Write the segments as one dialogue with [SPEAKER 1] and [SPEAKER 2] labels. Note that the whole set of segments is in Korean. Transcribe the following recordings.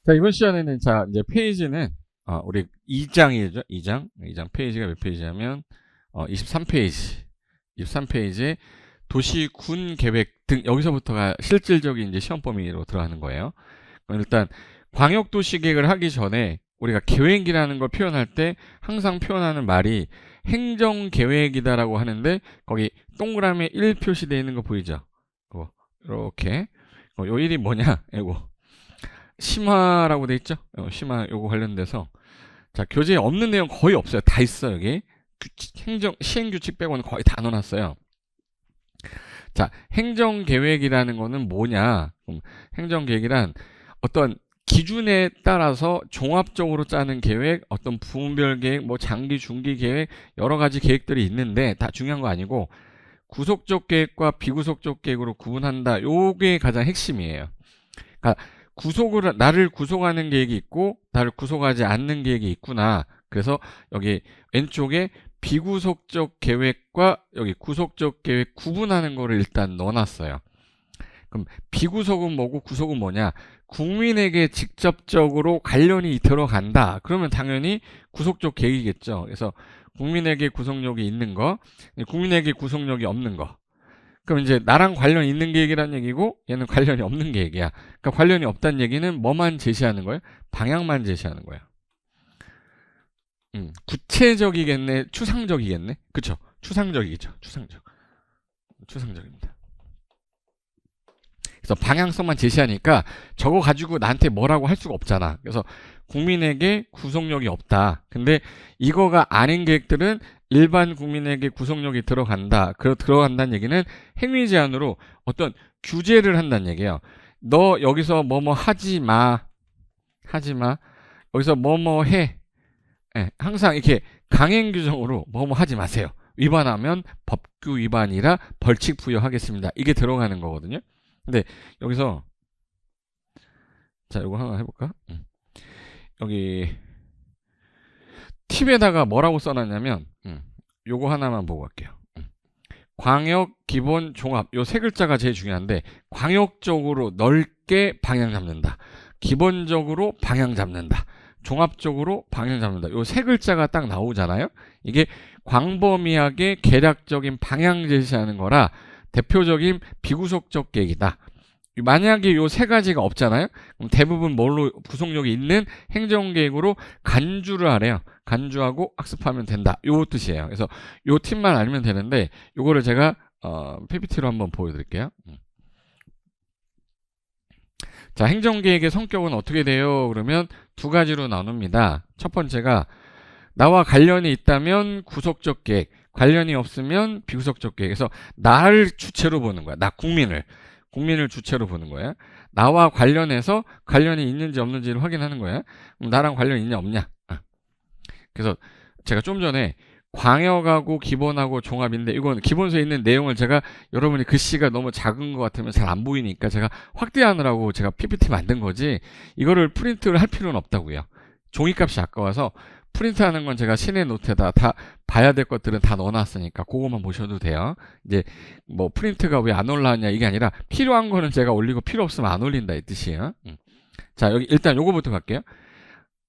[SPEAKER 1] 자, 이번 시간에는 자, 이제 페이지는 우리 2장이죠. 2장 페이지가 몇 페이지냐면 23페이지. 23페이지에 도시 군 계획 등 여기서부터가 실질적인 이제 시험 범위로 들어가는 거예요. 그럼 일단 광역 도시 계획을 하기 전에 우리가 계획이라는 걸 표현할 때 항상 표현하는 말이 행정 계획이다라고 하는데 거기 동그라미 1 표시되어 있는 거 보이죠? 이렇게 요 1이 뭐냐? 이거 심화라고 돼 있죠? 심화 요거 관련돼서 자, 교재에 없는 내용 거의 없어요. 다 있어요. 여기 시행규칙 빼고는 거의 다 넣어놨어요. 자, 행정계획이라는 거는 뭐냐? 행정계획이란 어떤 기준에 따라서 종합적으로 짜는 계획, 어떤 부문별 계획, 뭐 장기, 중기 계획, 여러 가지 계획들이 있는데 다 중요한 거 아니고 구속적 계획과 비구속적 계획으로 구분한다. 요게 가장 핵심이에요. 그러니까 나를 구속하는 계획이 있고 나를 구속하지 않는 계획이 있구나. 그래서 여기 왼쪽에 비구속적 계획과 여기 구속적 계획 구분하는 거를 일단 넣어놨어요. 그럼 비구속은 뭐고 구속은 뭐냐? 국민에게 직접적으로 관련이 들어간다. 그러면 당연히 구속적 계획이겠죠. 그래서 국민에게 구속력이 있는 거, 국민에게 구속력이 없는 거. 그럼 이제 나랑 관련 있는 계획이라는 얘기고 얘는 관련이 없는 계획이야. 그러니까 관련이 없다는 얘기는 뭐만 제시하는 거예요? 방향만 제시하는 거야. 구체적이겠네? 추상적이겠네? 그쵸? 추상적이겠죠? 추상적입니다. 그래서 방향성만 제시하니까 저거 가지고 나한테 뭐라고 할 수가 없잖아. 그래서 국민에게 구속력이 없다. 근데 이거가 아닌 계획들은 일반 국민에게 구속력이 들어간다. 들어간다는 얘기는 행위 제한으로 어떤 규제를 한다는 얘기예요. 너 여기서 뭐뭐 하지 마. 여기서 뭐뭐 해. 항상 이렇게 강행 규정으로 뭐뭐 하지 마세요. 위반하면 법규 위반이라 벌칙 부여하겠습니다. 이게 들어가는 거거든요. 근데 여기서 자, 이거 하나 해볼까? 여기 팁에다가 뭐라고 써놨냐면 요거 하나만 보고 갈게요. 광역, 기본, 종합 요 세 글자가 제일 중요한데 광역적으로 넓게 방향 잡는다. 기본적으로 방향 잡는다. 종합적으로 방향 잡는다. 요 세 글자가 딱 나오잖아요. 이게 광범위하게 개략적인 방향 제시하는 거라 대표적인 비구속적 계획이다. 만약에 요 세 가지가 없잖아요. 그럼 대부분 뭘로 구속력이 있는 행정계획으로 간주를 하래요. 간주하고 학습하면 된다. 요 뜻이에요. 그래서 요 팁만 알면 되는데 요거를 제가 PPT로 한번 보여드릴게요. 자, 행정계획의 성격은 어떻게 돼요? 그러면 두 가지로 나눕니다. 첫 번째가 나와 관련이 있다면 구속적 계획, 관련이 없으면 비구속적 계획. 그래서 나를 주체로 보는 거야. 나 국민을 주체로 보는 거야. 나와 관련해서 관련이 있는지 없는지를 확인하는 거야. 그럼 나랑 관련이 있냐 없냐. 그래서 제가 좀 전에 광역하고 기본하고 종합인데 이건 기본서에 있는 내용을 제가 여러분이 글씨가 너무 작은 것 같으면 잘 안 보이니까 제가 확대하느라고 제가 PPT 만든 거지 이거를 프린트를 할 필요는 없다고요. 종이값이 아까워서 프린트하는 건 제가 시내 노트에다 다 봐야 될 것들은 다 넣어놨으니까 그거만 보셔도 돼요. 이제 뭐 프린트가 왜 안 올라왔냐 이게 아니라 필요한 거는 제가 올리고 필요 없으면 안 올린다 이 뜻이에요. 자, 여기 일단 요거부터 갈게요.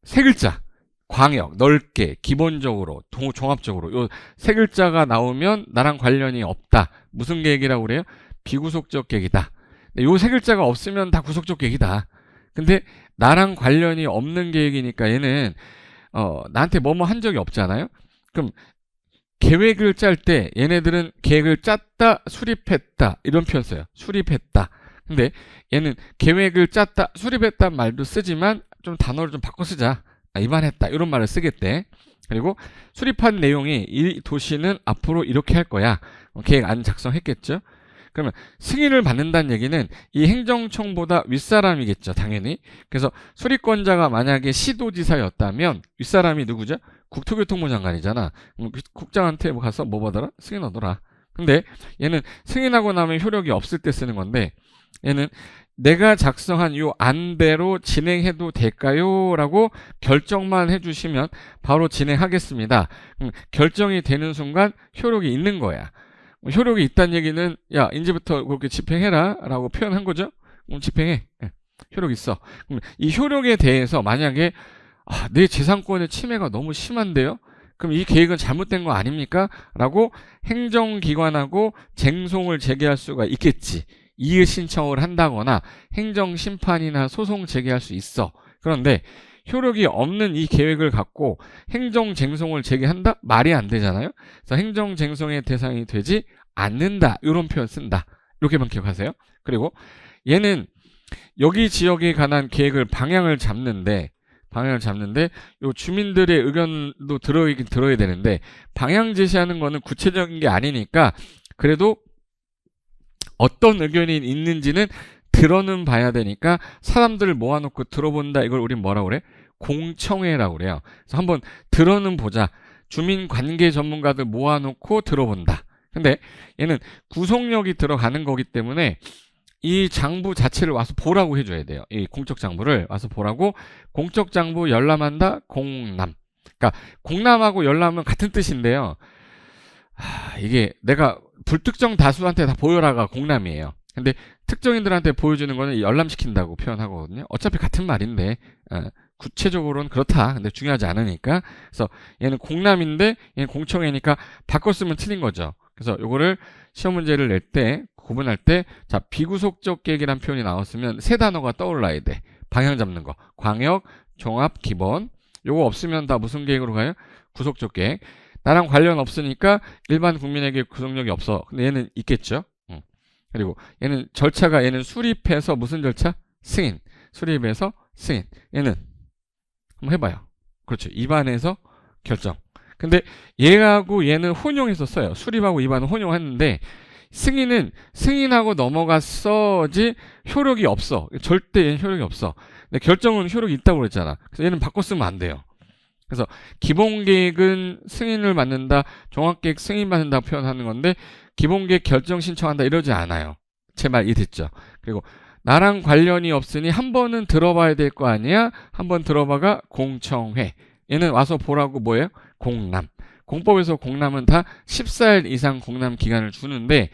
[SPEAKER 1] 세 글자 광역, 넓게, 기본적으로, 종합적으로 요 세 글자가 나오면 나랑 관련이 없다. 무슨 계획이라고 그래요? 비구속적 계획이다. 요 세 글자가 없으면 다 구속적 계획이다. 근데 나랑 관련이 없는 계획이니까 얘는 나한테 뭐뭐 한 적이 없잖아요. 그럼 계획을 짤 때 얘네들은 계획을 짰다, 수립했다 이런 표현 써요. 수립했다. 근데 얘는 계획을 짰다, 수립했다 말도 쓰지만 좀 단어를 좀 바꿔 쓰자. 위반했다 이런 말을 쓰겠대. 그리고 수립한 내용이 이 도시는 앞으로 이렇게 할 거야. 계획 안 작성했겠죠. 그러면 승인을 받는다는 얘기는 이 행정청보다 윗사람이겠죠, 당연히. 그래서 수립권자가 만약에 시도지사였다면 윗사람이 누구죠? 국토교통부 장관이잖아. 국장한테 가서 뭐 받아라? 승인하더라. 근데 얘는 승인하고 나면 효력이 없을 때 쓰는 건데 얘는 내가 작성한 요 안대로 진행해도 될까요? 라고 결정만 해주시면 바로 진행하겠습니다. 결정이 되는 순간 효력이 있는 거야. 효력이 있다는 얘기는 야 이제부터 그렇게 집행해라 라고 표현한 거죠. 집행해. 효력이 있어. 그럼 이 효력에 대해서 만약에 내 재산권의 침해가 너무 심한데요? 그럼 이 계획은 잘못된 거 아닙니까? 라고 행정기관하고 쟁송을 제기할 수가 있겠지. 이의 신청을 한다거나 행정심판이나 소송 제기할 수 있어. 그런데 효력이 없는 이 계획을 갖고 행정쟁송을 제기한다? 말이 안 되잖아요. 그래서 행정쟁송의 대상이 되지 않는다. 이런 표현 쓴다. 이렇게만 기억하세요. 그리고 얘는 여기 지역에 관한 계획을 방향을 잡는데 요 주민들의 의견도 들어야 되는데 방향 제시하는 거는 구체적인 게 아니니까 그래도 어떤 의견이 있는지는 들어는 봐야 되니까 사람들을 모아놓고 들어본다. 이걸 우린 뭐라고 그래? 공청회라고 그래요. 그래서 한번 들어는 보자. 주민 관계 전문가들 모아놓고 들어본다. 근데 얘는 구속력이 들어가는 거기 때문에 이 장부 자체를 와서 보라고 해줘야 돼요. 이 공적 장부를 와서 보라고. 공적 장부 열람한다. 공람. 그러니까 공람하고 열람은 같은 뜻인데요. 이게 내가 불특정 다수한테 다 보여라가 공람이에요. 근데 특정인들한테 보여주는 거는 열람시킨다고 표현하거든요. 어차피 같은 말인데 구체적으로는 그렇다. 근데 중요하지 않으니까. 그래서 얘는 공람인데 얘는 공청회니까 바꿔 쓰면 틀린 거죠. 그래서 요거를 시험 문제를 낼 때 구분할 때 자, 비구속적 계획이란 표현이 나왔으면 세 단어가 떠올라야 돼. 방향 잡는 거. 광역, 종합, 기본. 요거 없으면 다 무슨 계획으로 가요? 구속적 계획. 나랑 관련 없으니까 일반 국민에게 구속력이 없어. 근데 얘는 있겠죠. 그리고 얘는 절차가 얘는 수립해서 무슨 절차? 승인. 수립해서 승인. 얘는 한번 해봐요. 그렇죠. 입안해서 결정. 근데 얘하고 얘는 혼용해서 써요. 수립하고 입안은 혼용했는데 승인은 승인하고 넘어갔어지 효력이 없어. 절대 얘는 효력이 없어. 근데 결정은 효력이 있다고 그랬잖아. 그래서 얘는 바꿔 쓰면 안 돼요. 그래서 기본계획은 승인을 받는다, 종합계획 승인받는다 표현하는 건데 기본계획 결정 신청한다 이러지 않아요. 제 말 이해됐죠? 그리고 나랑 관련이 없으니 한 번은 들어봐야 될 거 아니야? 한 번 들어봐가 공청회. 얘는 와서 보라고 뭐예요? 공람. 공법에서 공람은 다 14일 이상 공람 기간을 주는데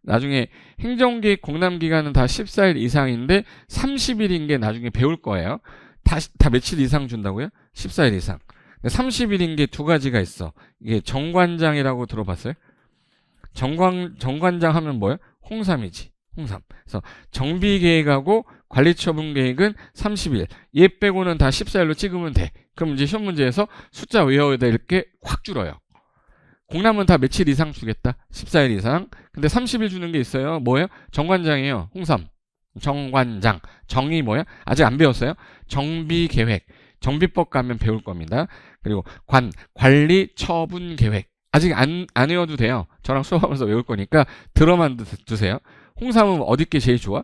[SPEAKER 1] 나중에 행정계획 공람 기간은 다 14일 이상인데 30일인 게 나중에 배울 거예요. 다 며칠 이상 준다고요? 14일 이상. 30일인 게 두 가지가 있어. 이게 정관장이라고 들어봤어요? 정관장 하면 뭐예요? 홍삼이지. 홍삼. 그래서 정비계획하고 관리처분계획은 30일. 얘 빼고는 다 14일로 찍으면 돼. 그럼 이제 시험 문제에서 숫자 외워야 될 게 확 줄어요. 공람은 다 며칠 이상 주겠다. 14일 이상. 근데 30일 주는 게 있어요. 뭐예요? 정관장이에요. 홍삼. 정관장. 정이 뭐야? 아직 안 배웠어요? 정비계획. 정비법 가면 배울 겁니다. 그리고 관리 처분 계획. 아직 안 외워도 돼요. 저랑 수업하면서 외울 거니까 들어만 두세요. 홍삼은 어디 게 제일 좋아?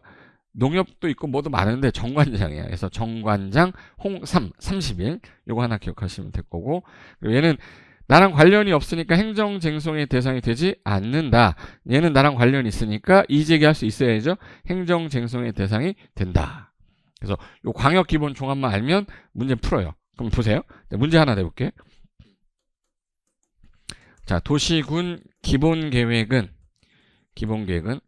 [SPEAKER 1] 농협도 있고 뭐도 많은데 정관장이야. 그래서 정관장 홍삼 30일. 요거 하나 기억하시면 될 거고. 그리고 얘는 나랑 관련이 없으니까 행정쟁송의 대상이 되지 않는다. 얘는 나랑 관련이 있으니까 이의제기할 수 있어야죠. 행정쟁송의 대상이 된다. 그래서 요 광역 기본 종합만 알면 문제 풀어요. 그럼 보세요. 문제 하나 내볼게요. 자, 도시군 기본계획은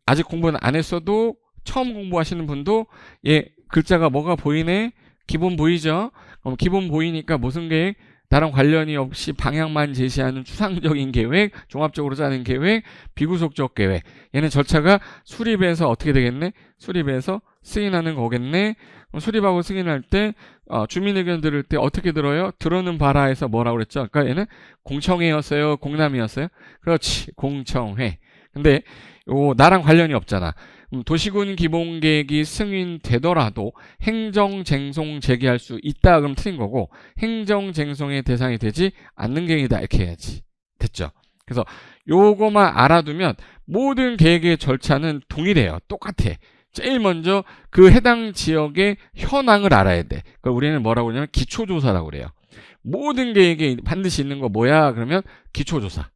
[SPEAKER 1] 아직 공부는 안 했어도 처음 공부하시는 분도 얘 글자가 뭐가 보이네? 기본 보이죠? 그럼 기본 보이니까 무슨 계획? 나랑 관련이 없이 방향만 제시하는 추상적인 계획, 종합적으로 짜는 계획, 비구속적 계획. 얘는 절차가 수립해서 어떻게 되겠네? 수립해서 승인하는 거겠네. 수립하고 승인할 때 주민 의견 들을 때 어떻게 들어요? 들어는 봐라 해서 뭐라고 그랬죠? 아까 얘는 공청회였어요? 공람이었어요? 그렇지. 공청회. 근데 나랑 관련이 없잖아. 도시군 기본계획이 승인되더라도 행정쟁송 제기할 수 있다 그럼 틀린 거고 행정쟁송의 대상이 되지 않는 계획이다 이렇게 해야지. 됐죠? 그래서 요거만 알아두면 모든 계획의 절차는 동일해요. 똑같아. 제일 먼저 그 해당 지역의 현황을 알아야 돼. 그걸 우리는 뭐라고 하냐면 기초조사라고 그래요. 모든 계획에 반드시 있는 거 뭐야? 그러면 기초조사.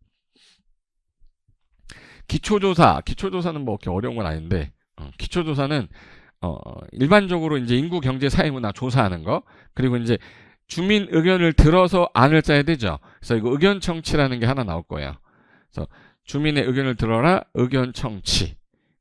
[SPEAKER 1] 기초조사는 뭐 그렇게 어려운 건 아닌데, 기초조사는, 일반적으로 이제 인구, 경제, 사회, 문화 조사하는 거, 그리고 이제 주민 의견을 들어서 안을 짜야 되죠. 그래서 이거 의견 청취라는 게 하나 나올 거예요. 그래서 주민의 의견을 들어라, 의견 청취.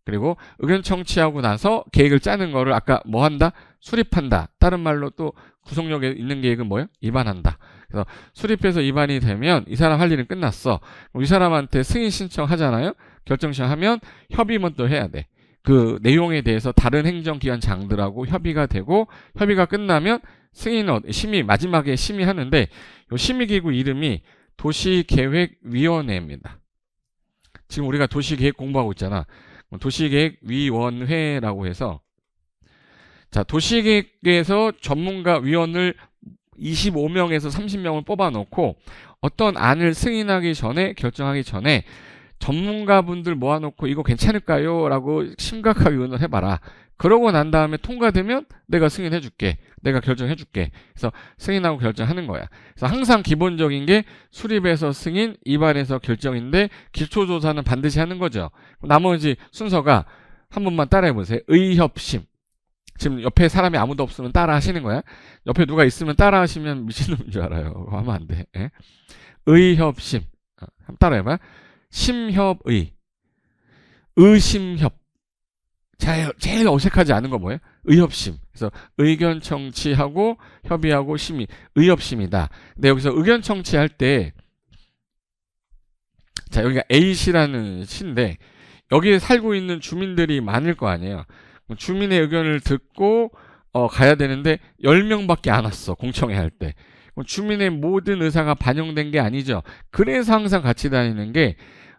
[SPEAKER 1] 그리고 의견 청취하고 나서 계획을 짜는 거를 아까 뭐 한다? 수립한다. 다른 말로 또 구속력에 있는 계획은 뭐예요? 입안한다. 그래서 수립해서 입안이 되면 이 사람 할 일은 끝났어. 이 사람한테 승인 신청하잖아요. 결정 신청하면 협의만 또 해야 돼. 그 내용에 대해서 다른 행정기관장들하고 협의가 되고 협의가 끝나면 심의 마지막에 심의하는데 이 심의기구 이름이 도시계획위원회입니다. 지금 우리가 도시계획 공부하고 있잖아. 도시계획위원회라고 해서 자 도시계획에서 전문가 위원을 25명에서 30명을 뽑아놓고 어떤 안을 승인하기 전에 결정하기 전에 전문가분들 모아놓고 이거 괜찮을까요? 라고 심각하게 의논을 해봐라. 그러고 난 다음에 통과되면 내가 승인해줄게. 내가 결정해줄게. 그래서 승인하고 결정하는 거야. 그래서 항상 기본적인 게 수립에서 승인, 입안에서 결정인데 기초조사는 반드시 하는 거죠. 나머지 순서가 한 번만 따라해보세요. 의협심. 지금 옆에 사람이 아무도 없으면 따라 하시는 거야. 옆에 누가 있으면 따라 하시면 미친놈인 줄 알아요. 그거 하면 안 돼. 예? 의협심. 한번 따라해봐. 심협의. 의심협. 제일 어색하지 않은 거 뭐예요? 의협심. 그래서 의견 청취하고 협의하고 심의. 의협심이다. 근데 여기서 의견 청취할 때 자, 여기가 A시라는 시인데 여기에 살고 있는 주민들이 많을 거 아니에요. 주민의 의견을 듣고 가야 되는데 10명밖에 안 왔어. 공청회 할 때. 주민의 모든 의사가 반영된 게 아니죠. 그래서 항상 같이 다니는 게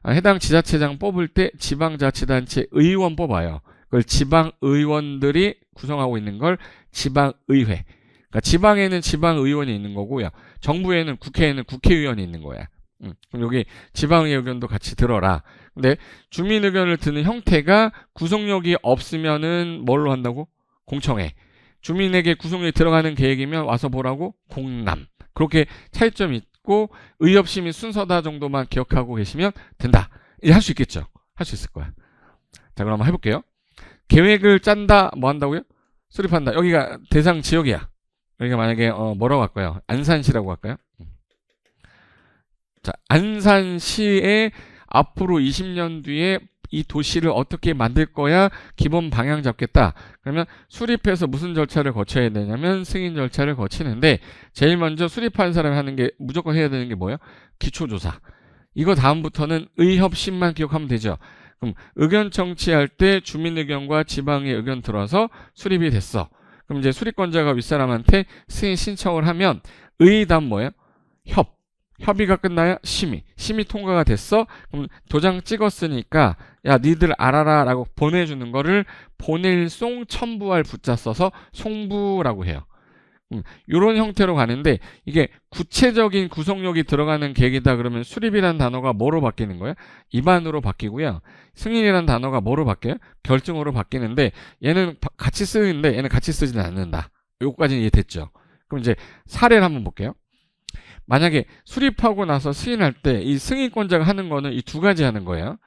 [SPEAKER 1] 해당 지자체장 뽑을 때 지방자치단체 의원 뽑아요. 그걸 지방의원들이 구성하고 있는 걸 지방의회. 그러니까 지방에는 지방의원이 있는 거고요. 정부에는 국회에는 국회의원이 있는 거야. 그럼 여기 지방의 의견도 같이 들어라. 근데 주민 의견을 듣는 형태가 구속력이 없으면은 뭘로 한다고? 공청회. 주민에게 구속력이 들어가는 계획이면 와서 보라고? 공람. 그렇게 차이점이 있고 의협심이 순서다 정도만 기억하고 계시면 된다. 이제 할 수 있겠죠? 할 수 있을 거야. 자, 그럼 한번 해볼게요. 계획을 짠다. 뭐 한다고요? 수립한다. 여기가 대상 지역이야. 여기가 만약에 뭐라고 할까요? 안산시라고 할까요? 자, 안산시에 앞으로 20년 뒤에 이 도시를 어떻게 만들 거야? 기본 방향 잡겠다. 그러면 수립해서 무슨 절차를 거쳐야 되냐면 승인 절차를 거치는데 제일 먼저 수립하는 사람이 하는 게 무조건 해야 되는 게 뭐예요? 기초조사. 이거 다음부터는 의협심만 기억하면 되죠. 그럼 의견 청취할 때 주민 의견과 지방의 의견 들어서 수립이 됐어. 그럼 이제 수립권자가 윗사람한테 승인 신청을 하면 의 다음 뭐예요? 협의가 끝나야 심의 통과가 됐어. 그럼 도장 찍었으니까 야 니들 알아라 라고 보내주는 거를 보낼송 첨부할 부자 써서 송부라고 해요. 이런 형태로 가는데 이게 구체적인 구속력이 들어가는 계획이다 그러면 수립이라는 단어가 뭐로 바뀌는 거예요? 입안으로 바뀌고요. 승인이라는 단어가 뭐로 바뀌어요? 결정으로 바뀌는데 얘는 같이 쓰는데 얘는 같이 쓰지는 않는다. 요거까지는 이해됐죠? 그럼 이제 사례를 한번 볼게요. 만약에 수립하고 나서 승인할 때 이 승인권자가 하는 거는 이 두 가지 하는 거예요.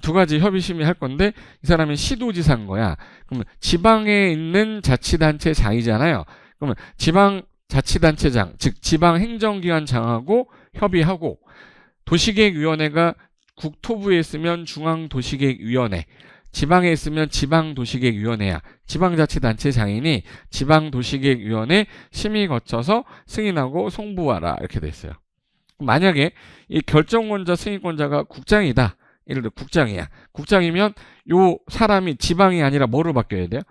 [SPEAKER 1] 두 가지 협의 심의 할 건데 이 사람이 시도지사인 거야. 그러면 지방에 있는 자치단체장이잖아요. 그러면 지방자치단체장, 즉 지방행정기관장하고 협의하고 도시계획위원회가 국토부에 있으면 중앙도시계획위원회, 지방에 있으면 지방도시계획위원회야. 지방자치단체장이니 지방도시계획위원회 심의 거쳐서 승인하고 송부하라 이렇게 돼 있어요. 만약에 이 결정권자 승인권자가 국장이다. 예를 들어 국장이야. 국장이면 요 사람이 지방이 아니라 뭐로 바뀌어야 돼요?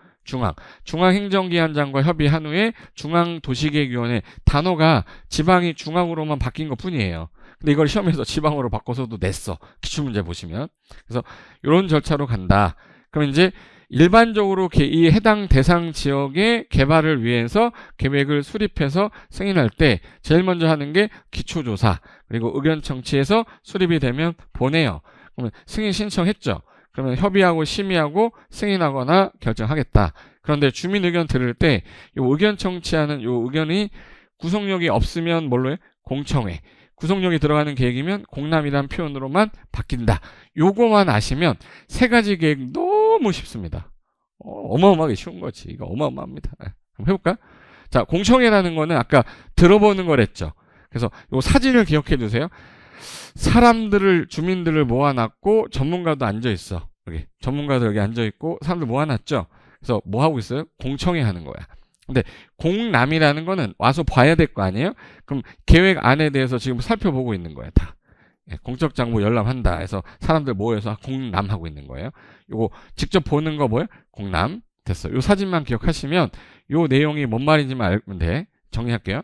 [SPEAKER 1] 중앙행정기관장과 협의한 후에 중앙도시계획위원회. 단어가 지방이 중앙으로만 바뀐 것 뿐이에요. 근데 이걸 시험에서 지방으로 바꿔서도 냈어. 기출문제 보시면. 그래서 이런 절차로 간다. 그럼 이제 일반적으로 이 해당 대상 지역의 개발을 위해서 계획을 수립해서 승인할 때 제일 먼저 하는 게 기초조사, 그리고 의견 청취해서 수립이 되면 보내요. 그러면 승인 신청했죠. 그러면 협의하고 심의하고 승인하거나 결정하겠다. 그런데 주민 의견 들을 때 이 의견 청취하는 이 의견이 구속력이 없으면 뭘로 해? 공청회. 구속력이 들어가는 계획이면 공람이라는 표현으로만 바뀐다. 요거만 아시면 세 가지 계획 너무 쉽습니다. 어마어마하게 쉬운 거지. 이거 어마어마합니다. 한번 해볼까? 자, 공청회라는 거는 아까 들어보는 거랬죠. 그래서 요 사진을 기억해 두세요. 주민들을 모아놨고 전문가도 앉아있어. 여기 전문가들 여기 앉아있고 사람들 모아놨죠. 그래서 뭐 하고 있어요? 공청회 하는 거야. 근데 공람이라는 거는 와서 봐야 될 거 아니에요? 그럼 계획 안에 대해서 지금 살펴보고 있는 거야, 다. 공적 장부 열람한다 해서 사람들 모여서 공람하고 있는 거예요. 요거 직접 보는 거 뭐예요? 공람. 됐어. 요 사진만 기억하시면 요 내용이 뭔 말인지만 알면 돼. 정리할게요.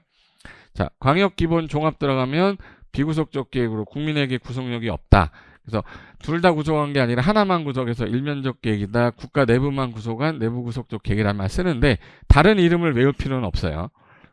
[SPEAKER 1] 자, 광역기본 종합 들어가면 비구속적 계획으로 국민에게 구속력이 없다. 그래서 둘 다 구속한 게 아니라 하나만 구속해서 일면적 계획이다. 국가 내부만 구속한 내부 구속적 계획이라는 말 쓰는데 다른 이름을 외울 필요는 없어요.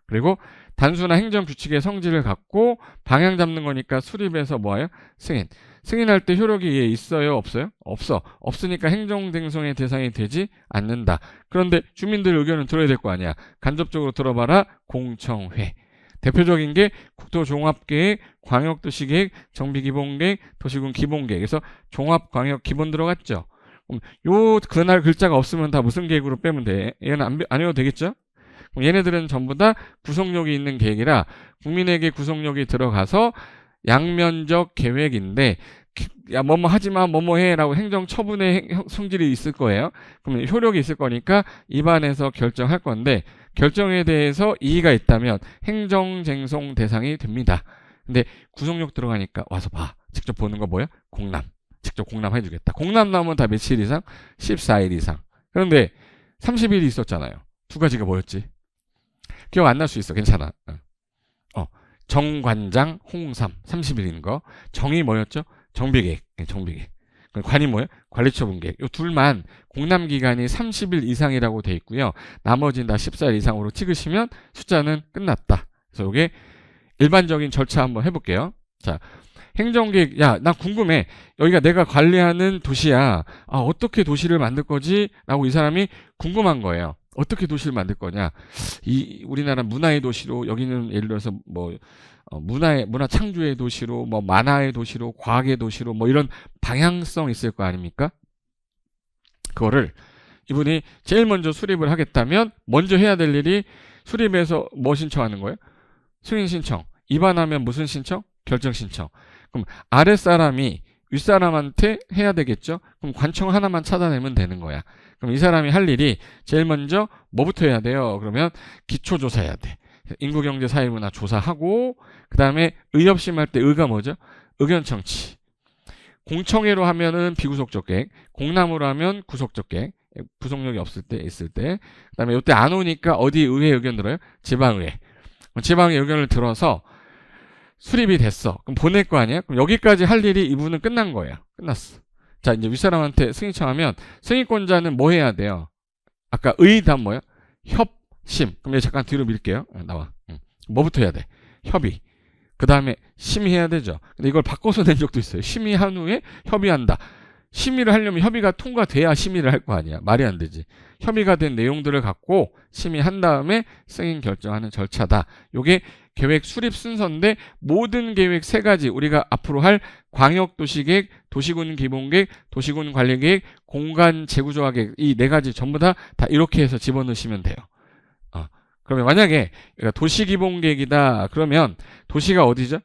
[SPEAKER 1] 그리고 단순한 행정 규칙의 성질을 갖고 방향 잡는 거니까 수립해서 뭐예요? 승인. 승인할 때 효력이 있어요? 없어요? 없어. 없으니까 행정쟁송의 대상이 되지 않는다. 그런데 주민들 의견은 들어야 될 거 아니야. 간접적으로 들어봐라. 공청회. 대표적인 게 국토종합계획, 광역도시계획, 정비기본계획, 도시군 기본계획. 그래서 종합광역 기본 들어갔죠. 요 그날 글자가 없으면 다 무슨 계획으로 빼면 돼? 얘는 안 외워도 되겠죠? 얘네들은 전부 다 구속력이 있는 계획이라 국민에게 구속력이 들어가서 양면적 계획인데 야 뭐뭐 하지마 뭐뭐 해라고 행정처분의 성질이 있을 거예요. 그럼 효력이 있을 거니까 입안에서 결정할 건데 결정에 대해서 이의가 있다면 행정쟁송 대상이 됩니다. 근데 구속력 들어가니까 와서 봐. 직접 보는 거 뭐야? 공람. 직접 공람 해주겠다. 공람 나오면 다 며칠 이상? 14일 이상. 그런데 30일이 있었잖아요. 두 가지가 뭐였지? 기억 안 날 수 있어. 괜찮아. 정관장, 홍삼 30일인 거. 정이 뭐였죠? 정비계획. 정비계획. 관이 뭐예요? 관리처분계획. 이 둘만 공람 기간이 30일 이상이라고 돼 있고요. 나머지는 다 14일 이상으로 찍으시면 숫자는 끝났다. 그래서 이게 일반적인 절차 한번 해볼게요. 자, 행정계획. 야, 나 궁금해. 여기가 내가 관리하는 도시야. 아, 어떻게 도시를 만들 거지? 라고 이 사람이 궁금한 거예요. 어떻게 도시를 만들 거냐? 우리나라 문화의 도시로, 여기는 예를 들어서 뭐 문화 창조의 도시로, 뭐 만화의 도시로, 과학의 도시로, 뭐 이런 방향성 있을 거 아닙니까? 그거를 이분이 제일 먼저 수립을 하겠다면 먼저 해야 될 일이 수립해서 뭐 신청하는 거예요? 승인 신청. 입안하면 무슨 신청? 결정 신청. 그럼 아랫사람이 윗사람한테 해야 되겠죠? 그럼 관청 하나만 찾아내면 되는 거야. 그럼 이 사람이 할 일이 제일 먼저 뭐부터 해야 돼요? 그러면 기초조사 해야 돼. 인구경제사회문화 조사하고 그 다음에 의협심할 때 의가 뭐죠? 의견 청취. 공청회로 하면은 비구속적 계획, 공람으로 하면 구속적 계획, 구속력이 없을 때 있을 때. 그 다음에 이때 안 오니까 어디 의회 의견 들어요? 지방의회. 지방의 의견을 들어서 수립이 됐어. 그럼 보낼 거 아니야? 그럼 여기까지 할 일이 이분은 끝난 거예요. 끝났어. 자, 이제 윗사람한테 승인 청하면 승인권자는 뭐 해야 돼요? 아까 의담 뭐야? 협심. 그럼 잠깐 뒤로 밀게요. 나와. 뭐부터 해야 돼? 협의. 그 다음에 심의해야 되죠. 근데 이걸 바꿔서 낸 적도 있어요. 심의한 후에 협의한다. 심의를 하려면 협의가 통과돼야 심의를 할 거 아니야. 말이 안 되지. 협의가 된 내용들을 갖고 심의한 다음에 승인 결정하는 절차다. 요게 계획 수립 순서인데 모든 계획 세 가지 우리가 앞으로 할 광역도시계획, 도시군 기본계획, 도시군 관리계획, 공간 재구조화계획 이 네 가지 전부 다 이렇게 해서 집어넣으시면 돼요. 그러면 만약에 도시기본계획이다 그러면 도시가 어디죠?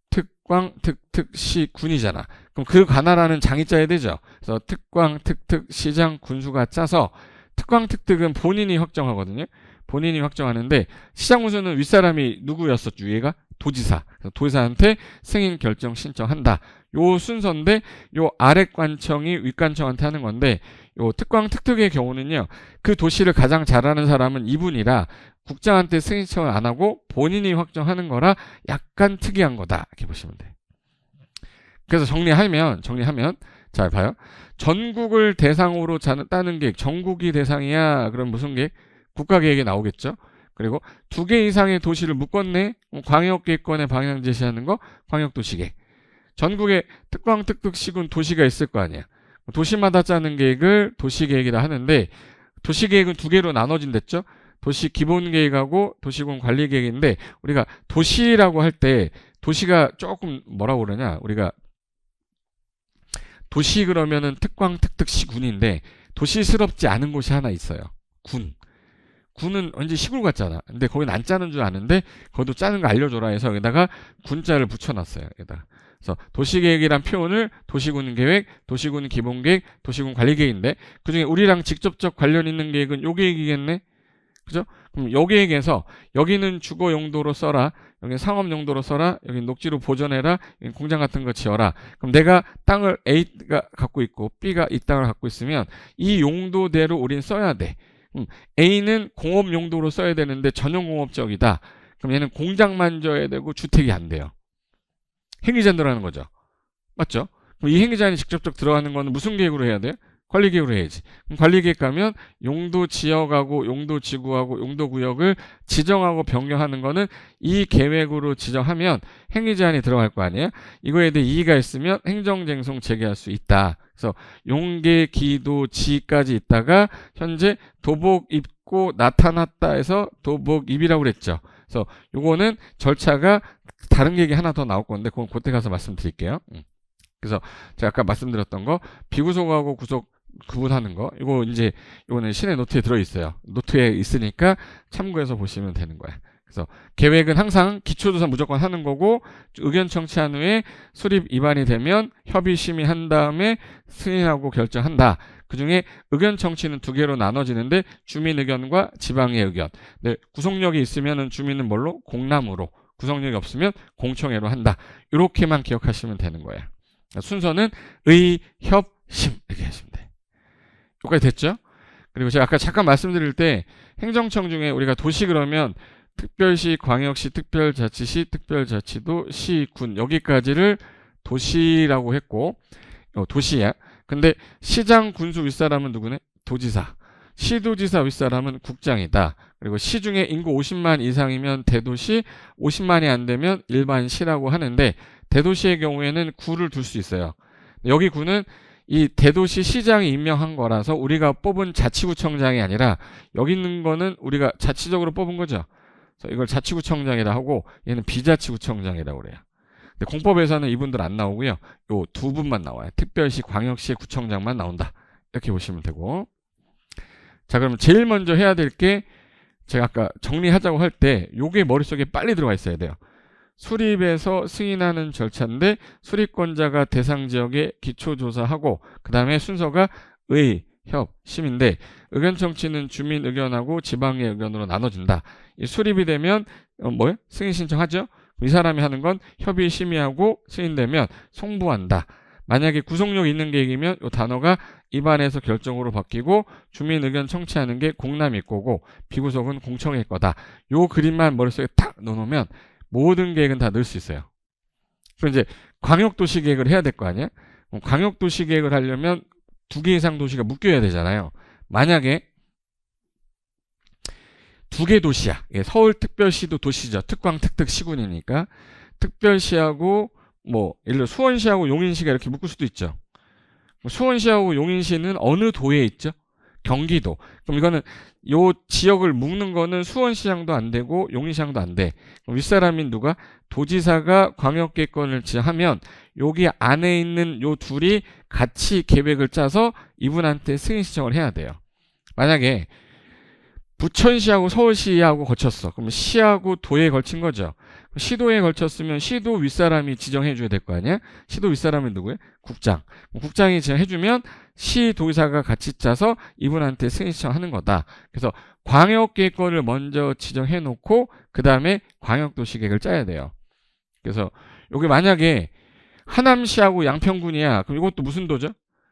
[SPEAKER 1] 특광, 특특시, 군이잖아. 그럼 그 관할하는 장이 짜야 되죠. 그래서 특광, 특특, 시장, 군수가 짜서 특광, 특특은 본인이 확정하거든요. 본인이 확정하는데 시장 군수는 윗사람이 누구였었죠? 얘가 도지사. 그래서 도지사한테 승인 결정 신청한다. 요 순서인데 요 아랫관청이 윗관청한테 하는 건데 요 특광, 특특의 경우는요. 그 도시를 가장 잘하는 사람은 이분이라 국장한테 승인 신청을 안 하고 본인이 확정하는 거라 약간 특이한 거다. 이렇게 보시면 돼. 그래서 정리하면 잘 봐요. 전국을 대상으로 따는 계획, 전국이 대상이야. 그럼 무슨 계획? 국가계획에 나오겠죠. 그리고 2개 이상의 도시를 묶었네. 광역계획권의 방향 제시하는 거 광역도시계획. 전국에 특광, 특특, 시군 도시가 있을 거 아니야. 도시마다 짜는 계획을 도시계획이라 하는데 도시계획은 2개로 나눠진댔죠. 도시 기본계획하고 도시군 관리계획인데 우리가 도시라고 할 때 도시가 조금 뭐라고 그러냐 우리가 도시 그러면은 특광 특특 시군인데 도시스럽지 않은 곳이 하나 있어요. 군은 왠지 시골 같잖아. 근데 거긴 안 짜는 줄 아는데 거기도 짜는 거 알려줘라 해서 여기다가 군자를 붙여놨어요. 여기다가 그래서 도시계획이란 표현을 도시군 계획, 도시군 기본계획, 도시군 관리계획인데 그중에 우리랑 직접적 관련 있는 계획은 요 계획이겠네. 그죠? 그럼 요 계획에서 여기는 주거 용도로 써라. 여기 상업 용도로 써라. 여기 녹지로 보존해라. 여기 공장 같은 거 지어라. 그럼 내가 땅을 A가 갖고 있고 B가 이 땅을 갖고 있으면 이 용도대로 우린 써야 돼. A는 공업 용도로 써야 되는데 전용공업적이다. 그럼 얘는 공장만 져야 되고 주택이 안 돼요. 행위제한 들어가는 거죠. 맞죠? 그럼 이 행위제한이 직접적 들어가는 거는 무슨 계획으로 해야 돼요? 관리계획으로 해야지. 그럼 관리계획 가면 용도 지역하고 용도 지구하고 용도 구역을 지정하고 변경하는 거는 이 계획으로 지정하면 행위제한이 들어갈 거 아니에요? 이거에 대해 이의가 있으면 행정쟁송 제기할 수 있다. 그래서 용계, 기도, 지까지 있다가 현재 도복 입고 나타났다 해서 도복 입이라고 그랬죠. 그래서 요거는 절차가 다른 계획이 하나 더 나올 건데 그건 그때 가서 말씀드릴게요. 그래서 제가 아까 말씀드렸던 거 비구속하고 구속 구분하는 거 이거는 신의 노트에 들어있어요. 노트에 있으니까 참고해서 보시면 되는 거야. 그래서 계획은 항상 기초조사 무조건 하는 거고 의견 청취한 후에 수립 위반이 되면 협의 심의한 다음에 승인하고 결정한다. 그중에 의견 청취는 두 개로 나눠지는데 주민 의견과 지방의 의견. 네, 구속력이 있으면 주민은 뭘로? 공람으로. 구속력이 없으면 공청회로 한다. 이렇게만 기억하시면 되는 거예요. 순서는 의, 협, 심 이렇게 하시면 돼. 여기까지 됐죠? 그리고 제가 아까 잠깐 말씀드릴 때 행정청 중에 우리가 도시 그러면 특별시, 광역시, 특별자치시, 특별자치도, 시, 군 여기까지를 도시라고 했고 도시야. 근데 시장, 군수 윗사람은 누구네? 도지사. 시도지사 윗사람은 국장이다. 그리고 시 중에 인구 50만 이상이면 대도시, 50만이 안 되면 일반 시라고 하는데 대도시의 경우에는 구를 둘 수 있어요. 여기 구는 이 대도시 시장이 임명한 거라서 우리가 뽑은 자치구청장이 아니라 여기 있는 거는 우리가 자치적으로 뽑은 거죠. 그래서 이걸 자치구청장이라 하고 얘는 비자치구청장이라고 그래요. 근데 공법에서는 이분들 안 나오고요. 요 두 분만 나와요. 특별시, 광역시 구청장만 나온다. 이렇게 보시면 되고. 자, 그럼 제일 먼저 해야 될 게 제가 아까 정리하자고 할 때 요게 머릿속에 빨리 들어가 있어야 돼요. 수립에서 승인하는 절차인데 수립권자가 대상 지역에 기초조사하고 그 다음에 순서가 의, 협, 심인데 의견 청취는 주민 의견하고 지방의 의견으로 나눠진다. 이 수립이 되면 뭐예요? 승인 신청하죠? 이 사람이 하는 건 협의 심의하고 승인되면 송부한다. 만약에 구속력 있는 계획이면 이 단어가 입안에서 결정으로 바뀌고 주민 의견 청취하는 게 공람일 거고 비구속은 공청일 거다. 요 그림만 머릿속에 탁 넣어놓으면 모든 계획은 다 넣을 수 있어요. 그럼 이제 광역도시 계획을 해야 될 거 아니에요? 광역도시 계획을 하려면 2개 이상 도시가 묶여야 되잖아요. 만약에 2개 도시야. 서울특별시도 도시죠. 특광, 특특, 시군이니까. 특별시하고 예를 들어 수원시하고 용인시가 이렇게 묶을 수도 있죠. 수원시하고 용인시는 어느 도에 있죠? 경기도. 그럼 이거는 요 지역을 묶는 거는 수원시장도 안 되고 용인시장도 안 돼. 그럼 윗사람인 누가? 도지사가 광역계획권을 지하면 여기 안에 있는 요 둘이 같이 계획을 짜서 이분한테 승인 신청을 해야 돼요. 만약에 부천시하고 서울시하고 거쳤어. 그럼 시하고 도에 걸친 거죠. 시도에 걸쳤으면 시도 윗사람이 지정해 줘야 될 거 아니야? 시도 윗사람은 누구예요? 국장. 국장이 지정해 주면 시도의사가 같이 짜서 이분한테 승인 신청하는 거다. 그래서 광역계획권을 먼저 지정해 놓고 그 다음에 광역도시계획을 짜야 돼요. 그래서 여기 만약에 하남시하고 양평군이야. 그럼 이것도 무슨 도죠?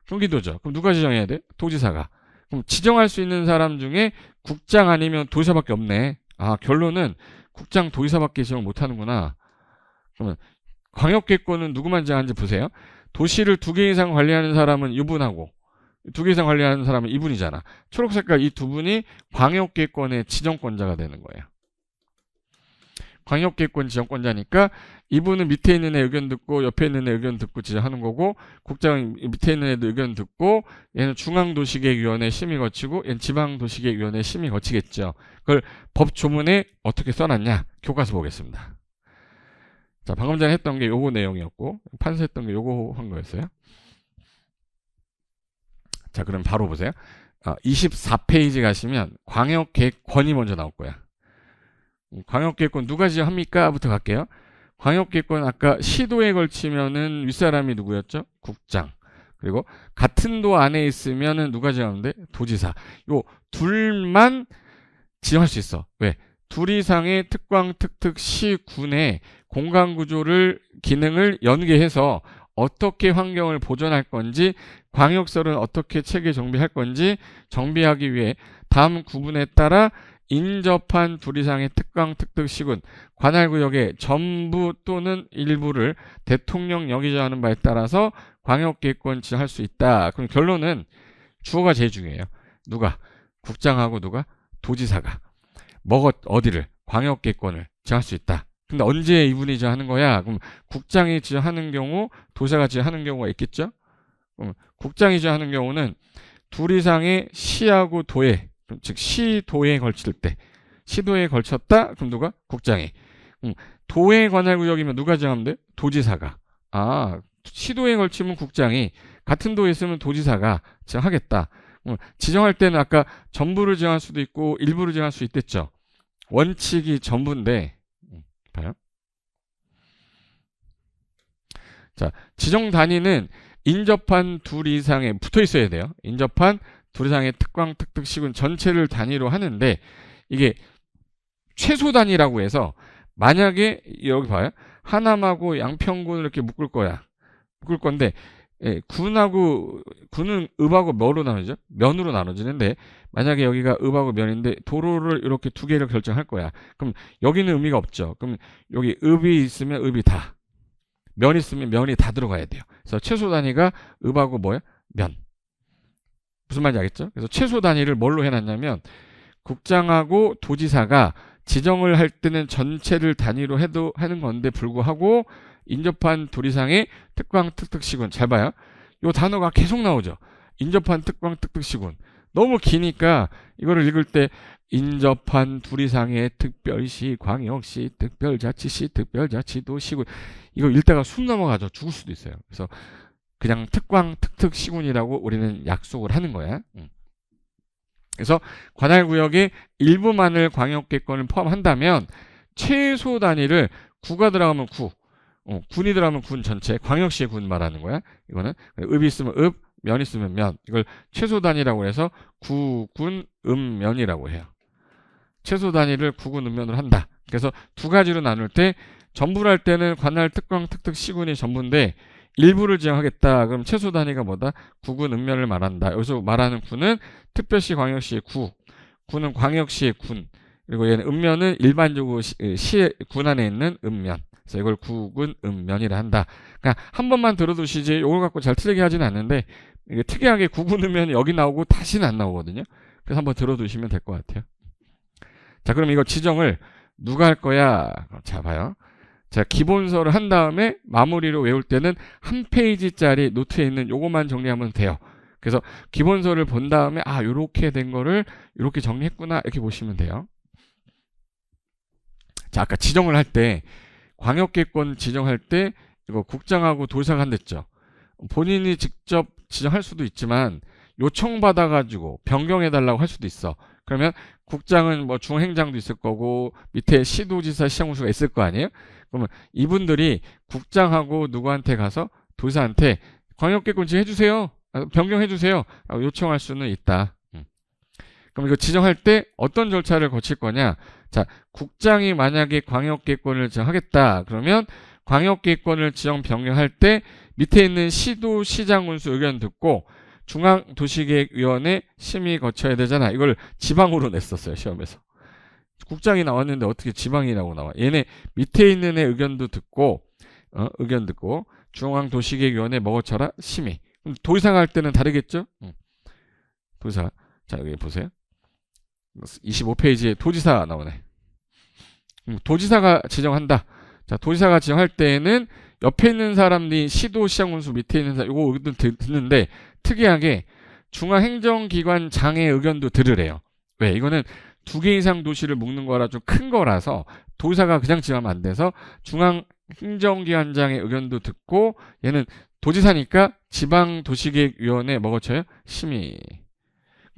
[SPEAKER 1] 경기도죠. 그럼 누가 지정해야 돼? 도지사가. 그럼 지정할 수 있는 사람 중에 국장 아니면 도지사밖에 없네. 아, 결론은 국장, 도지사밖에 지정 못하는구나. 그러면 광역계획권은 누구만 지정하는지 보세요. 도시를 2개 이상 관리하는 사람은 이분하고 2개 이상 관리하는 사람은 이분이잖아. 초록색깔 이 두 분이 광역계획권의 지정권자가 되는 거예요. 광역계획권 지정권자니까 이분은 밑에 있는 애 의견 듣고 옆에 있는 애 의견 듣고 지정하는 거고 국장은 밑에 있는 애도 의견 듣고 얘는 중앙도시계획위원회 심의 거치고 얘는 지방도시계획위원회 심의 거치겠죠. 그걸 법 조문에 어떻게 써놨냐? 교과서 보겠습니다. 자, 방금 전에 했던 게 요거 내용이었고 판서했던 게 요거 한 거였어요. 자, 그럼 바로 보세요. 24페이지 가시면 광역계획권이 먼저 나올 거야. 광역계획권 누가 지정합니까? 부터 갈게요. 광역기권 아까 시도에 걸치면은 윗사람이 누구였죠? 국장. 그리고 같은 도 안에 있으면은 누가 지정하면 돼? 도지사. 요 둘만 지정할 수 있어. 왜? 둘 이상의 특광, 특특, 시, 군의 공간구조를 기능을 연계해서 어떻게 환경을 보존할 건지, 광역설은 어떻게 체계 정비할 건지 정비하기 위해 다음 구분에 따라 인접한 둘 이상의 특광, 특특, 시군, 관할구역의 전부 또는 일부를 대통령령이 정하는 바에 따라서 광역기획권 지정할 수 있다. 그럼 결론은 주어가 제일 중요해요. 누가? 국장하고 누가? 도지사가. 어디를? 광역기획권을 지정할 수 있다. 근데 언제 이분이 지정하는 거야? 그럼 국장이 지정하는 경우, 도지사가 지정하는 경우가 있겠죠? 국장이 지정하는 경우는 둘 이상의 시하고 도에, 즉 시도에 걸칠 때, 시도에 걸쳤다? 그럼 누가? 국장이. 도에 관할 구역이면 누가 지정하면 돼? 도지사가. 시도에 걸치면 국장이, 같은 도에 있으면 도지사가 지정하겠다. 지정할 때는 아까 전부를 지정할 수도 있고 일부를 지정할 수 있댔죠. 원칙이 전부인데, 봐요. 자, 지정 단위는 인접한 둘 이상에 붙어 있어야 돼요. 인접한 둘 이상의 특광, 특특, 시군 전체를 단위로 하는데, 이게 최소 단위라고 해서 만약에 여기 봐요. 하남하고 양평군을 이렇게 묶을 거야. 묶을 건데, 군은 읍하고 뭐로 나누죠? 면으로 나눠지는데, 만약에 여기가 읍하고 면인데 도로를 이렇게 두 개를 결정할 거야. 그럼 여기는 의미가 없죠. 그럼 여기 읍이 있으면 읍이 다, 면이 있으면 면이 다 들어가야 돼요. 그래서 최소 단위가 읍하고 뭐야? 면. 무슨 말인지 알겠죠? 그래서 최소 단위를 뭘로 해놨냐면, 국장하고 도지사가 지정을 할 때는 전체를 단위로 해도 하는 건데 불구하고 인접한 둘 이상의 특광, 특특, 시군. 잘 봐요. 이 단어가 계속 나오죠. 인접한 특광, 특특, 시군. 너무 기니까 이거를 읽을 때 인접한 둘 이상의 특별시, 광역시, 특별자치시, 특별자치도, 시군. 이거 읽다가 숨 넘어가죠. 죽을 수도 있어요. 그래서 그냥 특광, 특특, 시군이라고 우리는 약속을 하는 거야. 그래서 관할구역의 일부만을 광역기권을 포함한다면 최소 단위를 구가 들어가면 구, 군이 들어가면 군 전체, 광역시의 군 말하는 거야. 이거는 읍이 있으면 읍, 면이 있으면 면. 이걸 최소 단위라고 해서 구, 군, 면이라고 해요. 최소 단위를 구군, 읍면으로 한다. 그래서 두 가지로 나눌 때, 전부를 할 때는 관할, 특광, 특특, 시군이 전부인데 일부를 지정하겠다. 그럼 최소 단위가 뭐다? 구군, 읍면을 말한다. 여기서 말하는 구는 특별시, 광역시의 구, 구는 광역시의 군, 그리고 얘는 읍면은 일반적으로 군 안에 있는 읍면. 그래서 이걸 구군, 읍면이라 한다. 그러니까 한 번만 들어두시지 이걸 갖고 잘 틀리게 하지는 않는데, 이게 특이하게 구군, 읍면이 여기 나오고 다시는 안 나오거든요. 그래서 한번 들어두시면 될 것 같아요. 자, 그럼 이거 지정을 누가 할 거야? 자, 봐요. 자, 기본서를 한 다음에 마무리로 외울 때는 한 페이지짜리 노트에 있는 요것만 정리하면 돼요. 그래서 기본서를 본 다음에 요렇게 된 거를 요렇게 정리했구나, 이렇게 보시면 돼요. 자, 아까 지정을 할 때, 광역기권 지정할 때 이거 국장하고 도지사가 한댔죠. 본인이 직접 지정할 수도 있지만 요청받아가지고 변경해달라고 할 수도 있어. 그러면 국장은 뭐 중행장도 있을 거고 밑에 시도지사, 시장군수가 있을 거 아니에요? 그러면 이분들이 국장하고 누구한테 가서 도지사한테 광역기권 지정해주세요, 변경해주세요 라고 요청할 수는 있다. 그럼 이거 지정할 때 어떤 절차를 거칠 거냐? 자, 국장이 만약에 광역기권을 지정하겠다. 그러면 광역기권을 지정 변경할 때 밑에 있는 시도, 시장군수 의견 듣고 중앙도시계획위원회 심의 거쳐야 되잖아. 이걸 지방으로 냈었어요, 시험에서. 국장이 나왔는데 어떻게 지방이라고 나와? 얘네 밑에 있는 애 의견도 듣고, 의견 듣고 중앙도시계획위원회 먹어쳐라 심의. 도지사가 할 때는 다르겠죠? 도지사. 자, 여기 보세요. 25페이지에 도지사 나오네. 도지사가 지정한다. 자, 도지사가 지정할 때에는 옆에 있는 사람들이 시도, 시장군수 밑에 있는 사람 이거 의견도 듣는데, 특이하게 중앙행정기관장의 의견도 들으래요. 왜? 이거는 2개 이상 도시를 묶는 거라 좀 큰 거라서 도지사가 그냥 지정하면 안 돼서 중앙행정기관장의 의견도 듣고, 얘는 도지사니까 지방도시계획위원회 먹어쳐요 심의.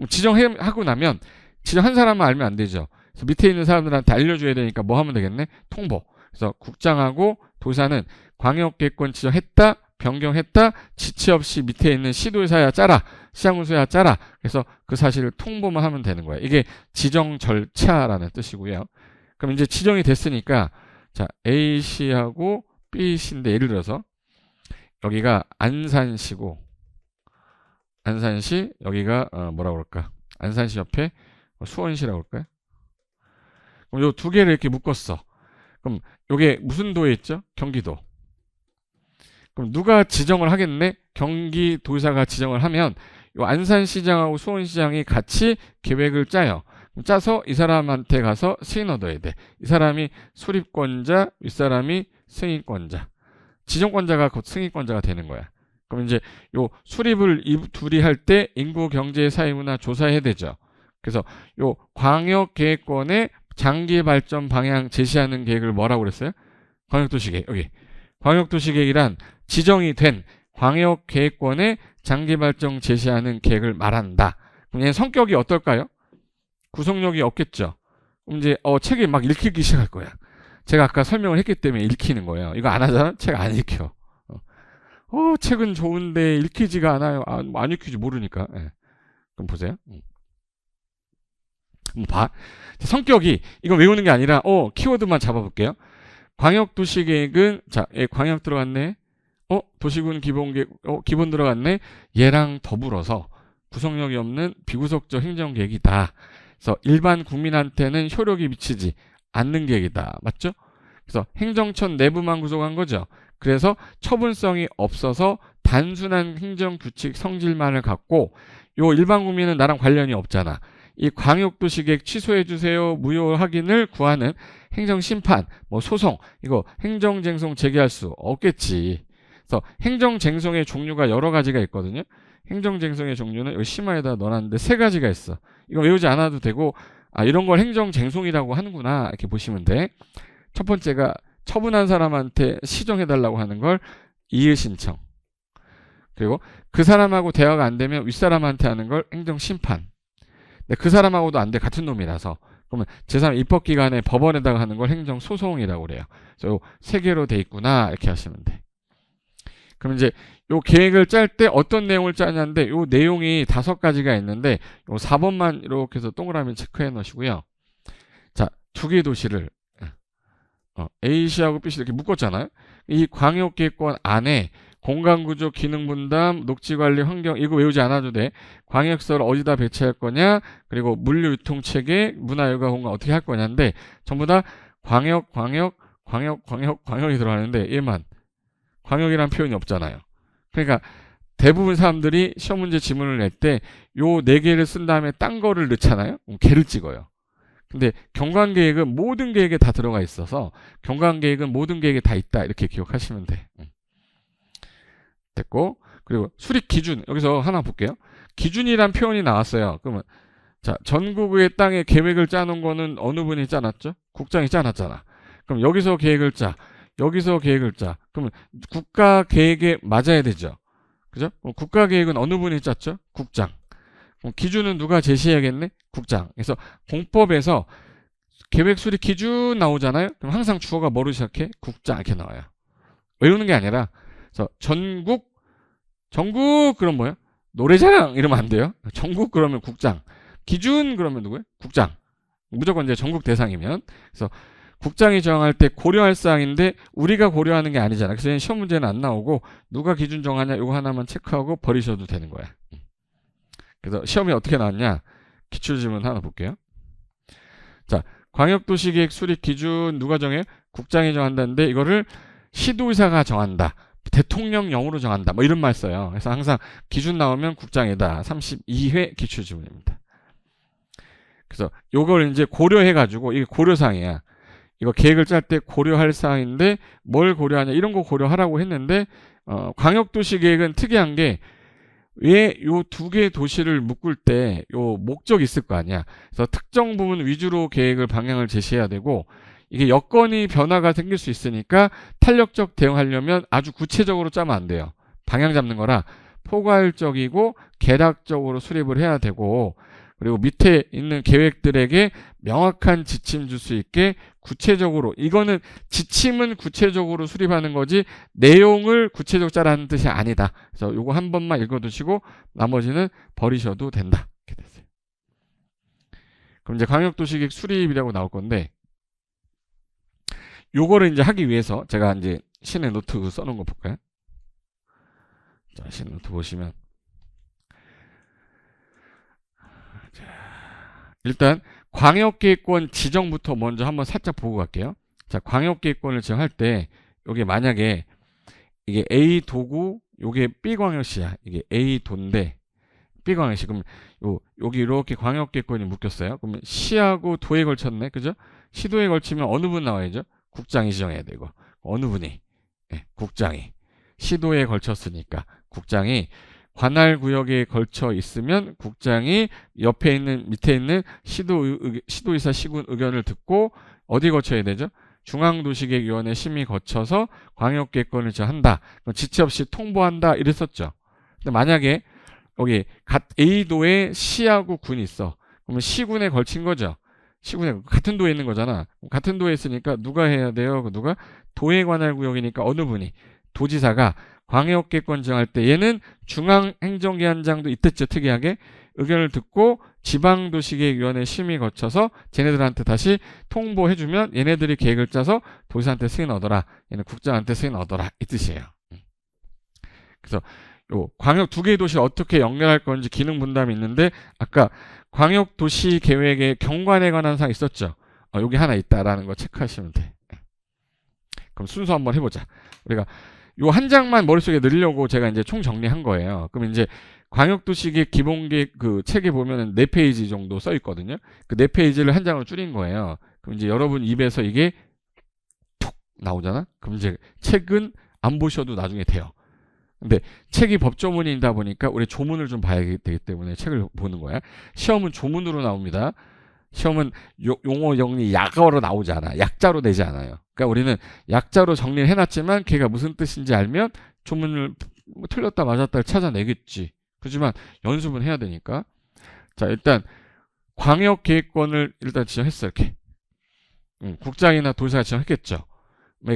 [SPEAKER 1] 지정하고 나면 지정한 사람만 알면 안 되죠. 그래서 밑에 있는 사람들한테 알려줘야 되니까 뭐 하면 되겠네? 통보. 그래서 국장하고 도사는 광역계획권 지정했다, 변경했다, 지체 없이 밑에 있는 시도의사야 짜라, 시장군수야 짜라. 그래서 그 사실을 통보만 하면 되는 거예요. 이게 지정 절차라는 뜻이고요. 그럼 이제 지정이 됐으니까 자, A시하고 B시인데 예를 들어서 여기가 안산시고 안산시 여기가 뭐라고 그럴까? 안산시 옆에 수원시라고 그럴까요? 그럼 요 두 개를 이렇게 묶었어. 그럼 요게 무슨 도에 있죠? 경기도. 그럼 누가 지정을 하겠네? 경기도지사가 지정을 하면 요 안산시장하고 수원시장이 같이 계획을 짜요. 짜서 이 사람한테 가서 승인 얻어야 돼. 이 사람이 수립권자, 윗사람이 승인권자. 지정권자가 곧 승인권자가 되는 거야. 그럼 이제 요 수립을 이 둘이 할 때 인구, 경제, 사회, 문화 조사해야 되죠. 그래서 요 광역계획권의 장기 발전 방향 제시하는 계획을 뭐라고 그랬어요? 광역도시계획. 여기 광역도시계획이란 지정이 된 광역계획권의 장기 발전 제시하는 계획을 말한다. 그럼 얘는 성격이 어떨까요? 구속력이 없겠죠. 그럼 이제 책이 막 읽히기 시작할 거야. 제가 아까 설명을 했기 때문에 읽히는 거예요. 이거 안 하잖아? 책 안 읽혀. 책은 좋은데 읽히지가 않아요. 안 읽히지 모르니까. 네. 그럼 보세요. 봐. 성격이 이거 외우는 게 아니라 키워드만 잡아볼게요. 광역도시계획은 자, 광역 들어갔네. 도시군 기본계획 기본 들어갔네. 얘랑 더불어서 구속력이 없는 비구속적 행정계획이다. 그래서 일반 국민한테는 효력이 미치지 않는 계획이다. 맞죠? 그래서 행정청 내부만 구속한 거죠. 그래서 처분성이 없어서 단순한 행정규칙 성질만을 갖고 요 일반 국민은 나랑 관련이 없잖아. 이 광역도시계획 취소해주세요. 무효 확인을 구하는 행정심판, 소송, 이거 행정쟁송 제기할 수 없겠지. 그래서 행정쟁송의 종류가 여러 가지가 있거든요. 행정쟁송의 종류는 여기 심화에다 넣어놨는데 3가지가 있어. 이거 외우지 않아도 되고, 이런 걸 행정쟁송이라고 하는구나. 이렇게 보시면 돼. 첫 번째가 처분한 사람한테 시정해달라고 하는 걸 이의신청. 그리고 그 사람하고 대화가 안 되면 윗사람한테 하는 걸 행정심판. 근데 그 사람하고도 안 돼. 같은 놈이라서. 그러면 제3 입법기관에 법원에다가 하는 걸 행정소송이라고 그래요. 그래서 요 3개로 돼 있구나. 이렇게 하시면 돼. 그럼 이제 요 계획을 짤 때 어떤 내용을 짜냐인데 요 내용이 5가지가 있는데 요 4번만 이렇게 해서 동그라미 체크해 놓으시고요. 자, 2개의 도시를 A시하고 B시 이렇게 묶었잖아요. 이 광역계획권 안에 공간구조, 기능분담, 녹지관리, 환경 이거 외우지 않아도 돼. 광역시설을 어디다 배치할 거냐, 그리고 물류유통체계, 문화여가 공간 어떻게 할 거냐인데 전부 다 광역이 들어가는데 얘만 광역이란 표현이 없잖아요. 그러니까 대부분 사람들이 시험 문제 지문을 낼 때 요 4개를 쓴 다음에 딴 거를 넣잖아요. 개를 찍어요. 근데 경관계획은 모든 계획에 다 들어가 있어서 경관계획은 모든 계획에 다 있다. 이렇게 기억하시면 돼. 됐고, 그리고 수립 기준 여기서 하나 볼게요. 기준이란 표현이 나왔어요. 그러면 자, 전국의 땅에 계획을 짜놓은 거는 어느 분이 짜놨죠? 국장이 짜놨잖아. 그럼 여기서 계획을 짜, 여기서 계획을 짜. 그러면 국가 계획에 맞아야 되죠. 그죠? 그럼 국가 계획은 어느 분이 짰죠? 국장. 그럼 기준은 누가 제시해야겠네? 국장. 그래서 공법에서 계획 수립 기준 나오잖아요. 그럼 항상 주어가 뭐로 시작해? 국장 이렇게 나와요. 외우는 게 아니라 그래서 전국 그럼 뭐야? 노래자랑 이러면 안 돼요. 전국 그러면 국장. 기준 그러면 누구예요? 국장. 무조건 이제 전국 대상이면. 그래서 국장이 정할 때 고려할 사항인데 우리가 고려하는 게 아니잖아. 그래서 시험 문제는 안 나오고 누가 기준 정하냐 이거 하나만 체크하고 버리셔도 되는 거야. 그래서 시험이 어떻게 나왔냐? 기출지문 하나 볼게요. 자, 광역도시계획 수립 기준 누가 정해? 국장이 정한다는데 이거를 시도의사가 정한다. 대통령령으로 정한다. 이런 말 써요. 그래서 항상 기준 나오면 국장이다. 32회 기출지문입니다. 그래서 요걸 이제 고려해가지고 이게 고려사항이야. 이거 계획을 짤 때 고려할 사항인데 뭘 고려하냐 이런 거 고려하라고 했는데 광역도시계획은 특이한 게 왜 요 2개의 도시를 묶을 때 요 목적이 있을 거 아니야. 그래서 특정 부분 위주로 계획을 방향을 제시해야 되고 이게 여건이 변화가 생길 수 있으니까 탄력적 대응하려면 아주 구체적으로 짜면 안 돼요. 방향 잡는 거라 포괄적이고 개략적으로 수립을 해야 되고 그리고 밑에 있는 계획들에게 명확한 지침 줄 수 있게 구체적으로, 이거는 지침은 구체적으로 수립하는 거지 내용을 구체적으로 짜라는 뜻이 아니다. 그래서 요거 한 번만 읽어두시고 나머지는 버리셔도 된다. 이렇게 됐어요. 그럼 이제 광역도시계획 수립이라고 나올 건데, 요거를 이제 하기 위해서 제가 이제 신의 노트 써놓은 거 볼까요? 자, 신 노트 보시면, 자, 일단 광역계획권 지정부터 먼저 한번 살짝 보고 갈게요. 자, 광역계획권을 지정할 때 여기 만약에 이게 A 도구, 요게 B 광역시야. 이게 A 도인데 B 광역시. 그럼 여기 이렇게 광역계획권이 묶였어요. 그러면 시하고 도에 걸쳤네, 그죠? 시도에 걸치면 어느 분 나와야죠? 국장이 지정해야 되고. 어느 분이? 네, 국장이. 시도에 걸쳤으니까 국장이, 관할구역에 걸쳐 있으면 국장이 옆에 있는, 밑에 있는 시도의사 시군 의견을 듣고 어디 거쳐야 되죠? 중앙도시계획위원회 심의 거쳐서 광역계획권을 지정한다. 지체 없이 통보한다 이랬었죠. 근데 만약에 여기 A도에 시하고 군이 있어. 그러면 시군에 걸친 거죠. 시군에 같은 도에 있는 거잖아. 같은 도에 있으니까 누가 해야 돼요? 누가? 도에 관할 구역이니까 어느 분이? 도지사가 광역계획권 지정할 때 얘는 중앙행정기관장도 있댔죠. 특이하게 의견을 듣고 지방도시계획위원회 심의 거쳐서 쟤네들한테 다시 통보해주면 얘네들이 계획을 짜서 도지사한테 승인 얻어라. 얘는 국장한테 승인 얻어라. 이 뜻이에요. 그래서 요 광역 두 개의 도시를 어떻게 연결할 건지 기능 분담이 있는데, 아까 광역도시계획의 경관에 관한 사항 있었죠. 여기 하나 있다라는 거 체크하시면 돼. 그럼 순서 한번 해보자. 우리가 요 한 장만 머릿속에 넣으려고 제가 이제 총 정리한 거예요. 그럼 이제 광역도시계획 기본계획 그 책에 보면은 4페이지 정도 써 있거든요. 그 4페이지를 한 장으로 줄인 거예요. 그럼 이제 여러분 입에서 이게 툭 나오잖아? 그럼 이제 책은 안 보셔도 나중에 돼요. 근데 책이 법조문이다 보니까 우리 조문을 좀 봐야 되기 때문에 책을 보는 거야. 시험은 조문으로 나옵니다. 시험은 용어 정리 약어로 나오지 않아. 약자로 되지 않아요. 그러니까 우리는 약자로 정리를 해놨지만 걔가 무슨 뜻인지 알면 조문을 뭐 틀렸다 맞았다를 찾아내겠지. 그렇지만 연습은 해야 되니까. 자, 일단 광역계획권을 일단 지정했어. 이렇게. 국장이나 도지사가 지정했겠죠.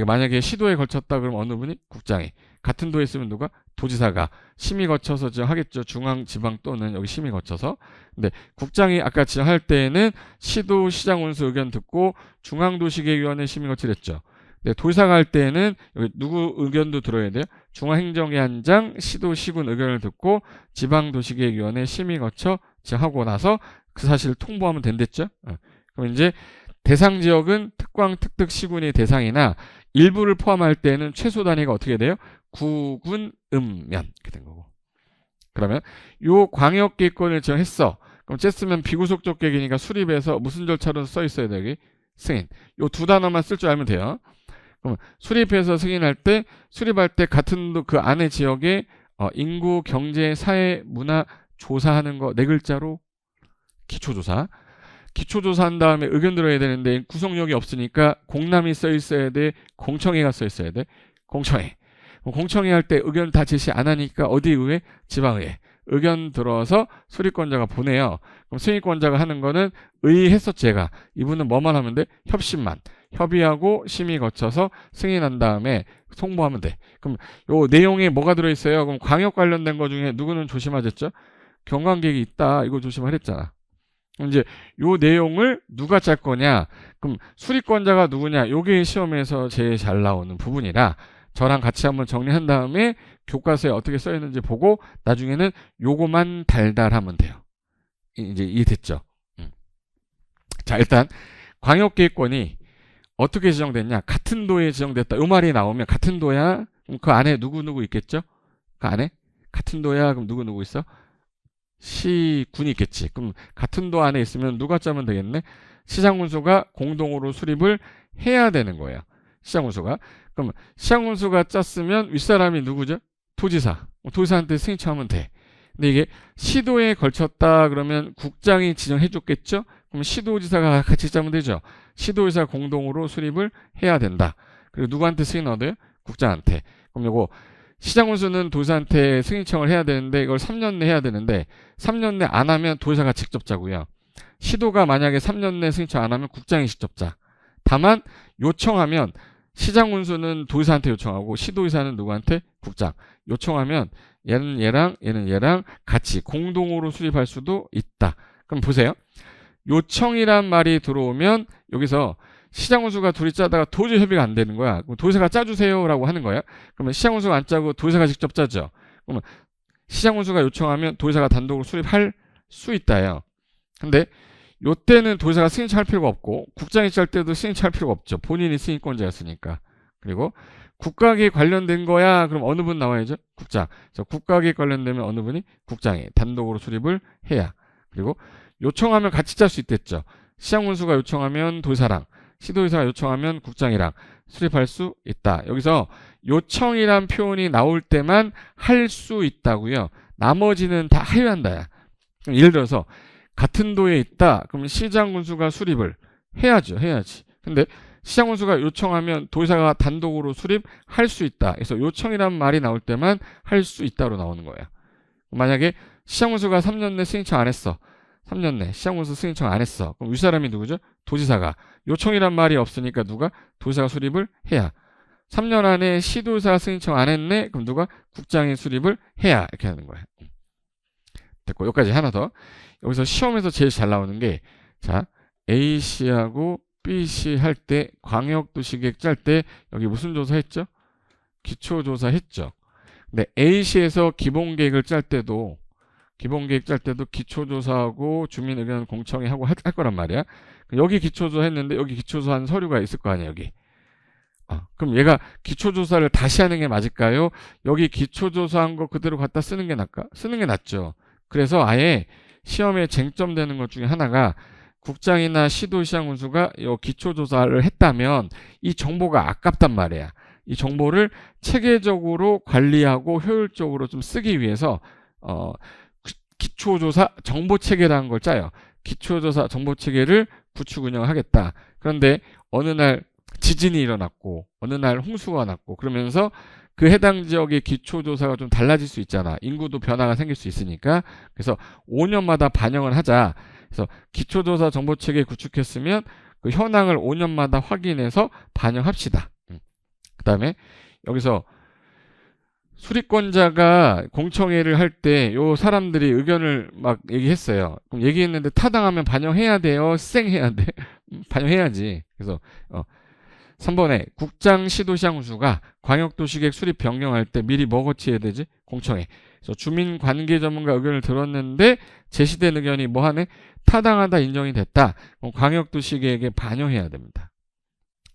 [SPEAKER 1] 만약에 시도에 걸쳤다 그러면 어느 분이? 국장이. 같은 도에 있으면 누가? 도지사가. 심의 거쳐서 지정하겠죠. 중앙, 지방 또는 여기 심의 거쳐서. 근데 국장이 아까 지정할 때에는 시도, 시장 운수 의견 듣고 중앙도시계획위원회 심의 거치랬죠. 근데 도지사가 할 때에는 여기 누구 의견도 들어야 돼요? 중앙행정위원장, 시도, 시군 의견을 듣고 지방도시계획위원회 심의 거쳐 지정하고 나서 그 사실을 통보하면 된댔죠. 그럼 이제 대상 지역은 특광, 특특, 시군이 대상이나 일부를 포함할 때는 최소 단위가 어떻게 돼요? 구군, 면 이렇게 된 거고. 그러면 요 광역계획권을 지정했어. 그럼 쨌으면 비구속적 계획이니까 수립해서 무슨 절차로 써 있어야 돼? 여기 승인. 요 두 단어만 쓸 줄 알면 돼요. 그럼 수립해서 승인할 때, 수립할 때 같은 그 안에 지역에 인구, 경제, 사회, 문화 조사하는 거 4글자로 기초조사. 기초조사한 다음에 의견 들어야 되는데 구속력이 없으니까 공람이 써 있어야 돼? 공청회가 써 있어야 돼? 공청회. 공청회 할 때 의견 다 제시 안 하니까 어디 의회? 지방의회. 의견 들어서 수립권자가 보내요. 그럼 승인권자가 하는 거는 의의했었지, 제가. 이분은 뭐만 하면 돼? 협심만. 협의하고 심의 거쳐서 승인한 다음에 송부하면 돼. 그럼 요 내용에 뭐가 들어있어요? 그럼 광역 관련된 거 중에 누구는 조심하셨죠? 경관계획이 있다. 이거 조심하랬잖아. 이제 요 내용을 누가 짤 거냐? 그럼 수립권자가 누구냐? 요게 시험에서 제일 잘 나오는 부분이라 저랑 같이 한번 정리한 다음에 교과서에 어떻게 써 있는지 보고 나중에는 요거만 달달하면 돼요. 이제 이해됐죠? 자, 일단 광역계획권이 어떻게 지정됐냐? 같은 도에 지정됐다. 요 말이 나오면 같은 도야? 그럼 그 안에 누구 있겠죠? 그 안에? 같은 도야? 그럼 누구 있어? 시군이 있겠지. 그럼 같은 도 안에 있으면 누가 짜면 되겠네? 시장군수가 공동으로 수립을 해야 되는 거예요. 시장군수가. 그럼 시장군수가 짰으면 윗사람이 누구죠? 도지사. 도지사한테 승인 청하면 돼. 근데 이게 시도에 걸쳤다 그러면 국장이 지정해 줬겠죠? 그럼 시도지사가 같이 짜면 되죠. 시도지사 공동으로 수립을 해야 된다. 그리고 누구한테 승인 얻어요? 국장한테. 그럼 요거 시장군수는 도지사한테 승인청을 해야 되는데 이걸 3년 내 해야 되는데 3년 내 안 하면 도지사가 직접 짜고요. 시도가 만약에 3년 내 승인청 안 하면 국장이 직접 짜. 다만 요청하면 시장군수는 도지사한테 요청하고 시도의사는 누구한테? 국장. 요청하면 얘는 얘랑 얘는 얘랑 같이 공동으로 수립할 수도 있다. 그럼 보세요. 요청이란 말이 들어오면 여기서 시장군수가 둘이 짜다가 도저히 협의가 안 되는 거야. 그럼 도지사가 짜주세요 라고 하는 거야. 그러면 시장군수가 안 짜고 도지사가 직접 짜죠. 그러면 시장군수가 요청하면 도지사가 단독으로 수립할 수 있다요. 근데 요때는 도지사가 승인할 필요가 없고 국장이 짤 때도 승인할 필요가 없죠. 본인이 승인권자였으니까. 그리고 국가기획 관련된 거야. 그럼 어느 분 나와야죠? 국장. 그래서 국가기획 관련되면 어느 분이? 국장이 단독으로 수립을 해야. 그리고 요청하면 같이 짤 수 있댔죠. 시장군수가 요청하면 도지사랑 시도의사가 요청하면 국장이랑 수립할 수 있다. 여기서 요청이란 표현이 나올 때만 할 수 있다고요. 나머지는 다 하여한다야. 예를 들어서 같은 도에 있다. 그럼 시장군수가 수립을 해야죠. 해야지. 근데 시장군수가 요청하면 도지사가 단독으로 수립할 수 있다. 그래서 요청이란 말이 나올 때만 할 수 있다로 나오는 거야. 만약에 시장군수가 3년 내 승인청 안 했어. 3년 내 시장군수 승인청 안 했어. 그럼 윗사람이 누구죠? 도지사가. 요청이란 말이 없으니까 누가? 도지사가 수립을 해야. 3년 안에 시도의사가 승인청 안 했네? 그럼 누가? 국장이 수립을 해야. 이렇게 하는 거야. 됐고, 여기까지 하나 더. 여기서 시험에서 제일 잘 나오는 게, 자, A씨하고 B씨 할 때, 광역도시계획 짤 때, 여기 무슨 조사 했죠? 기초조사 했죠. 근데 A씨에서 기본계획을 짤 때도, 기초조사하고 주민의견 공청회 하고 할 거란 말이야. 여기 기초조사 했는데, 여기 기초조사한 서류가 있을 거 아니야, 여기. 그럼 얘가 기초조사를 다시 하는 게 맞을까요? 여기 기초조사한 거 그대로 갖다 쓰는 게 낫까? 쓰는 게 낫죠. 그래서 아예 시험에 쟁점되는 것 중에 하나가 국장이나 시도시장군수가 이 기초조사를 했다면 이 정보가 아깝단 말이야. 이 정보를 체계적으로 관리하고 효율적으로 좀 쓰기 위해서 기초조사 정보체계라는 걸 짜요. 기초조사 정보체계를 구축 운영하겠다. 그런데 어느 날 지진이 일어났고 어느 날 홍수가 났고 그러면서 그 해당 지역의 기초조사가 좀 달라질 수 있잖아. 인구도 변화가 생길 수 있으니까. 그래서 5년마다 반영을 하자. 그래서 기초조사 정보체계 구축했으면 그 현황을 5년마다 확인해서 반영합시다. 그 다음에 여기서 수리권자가 공청회를 할 때 요 사람들이 의견을 막 얘기했어요. 그럼 얘기했는데 타당하면 반영해야 돼요? 쌩해야 돼? 반영해야지. 그래서 3번에 국장 시도시장군수가 광역도시계획 수립 변경할 때 미리 뭐 거치해야 되지? 공청회. 그래서 주민관계 전문가 의견을 들었는데 제시된 의견이 뭐 하네? 타당하다 인정이 됐다. 그럼 광역도시계획에 반영해야 됩니다.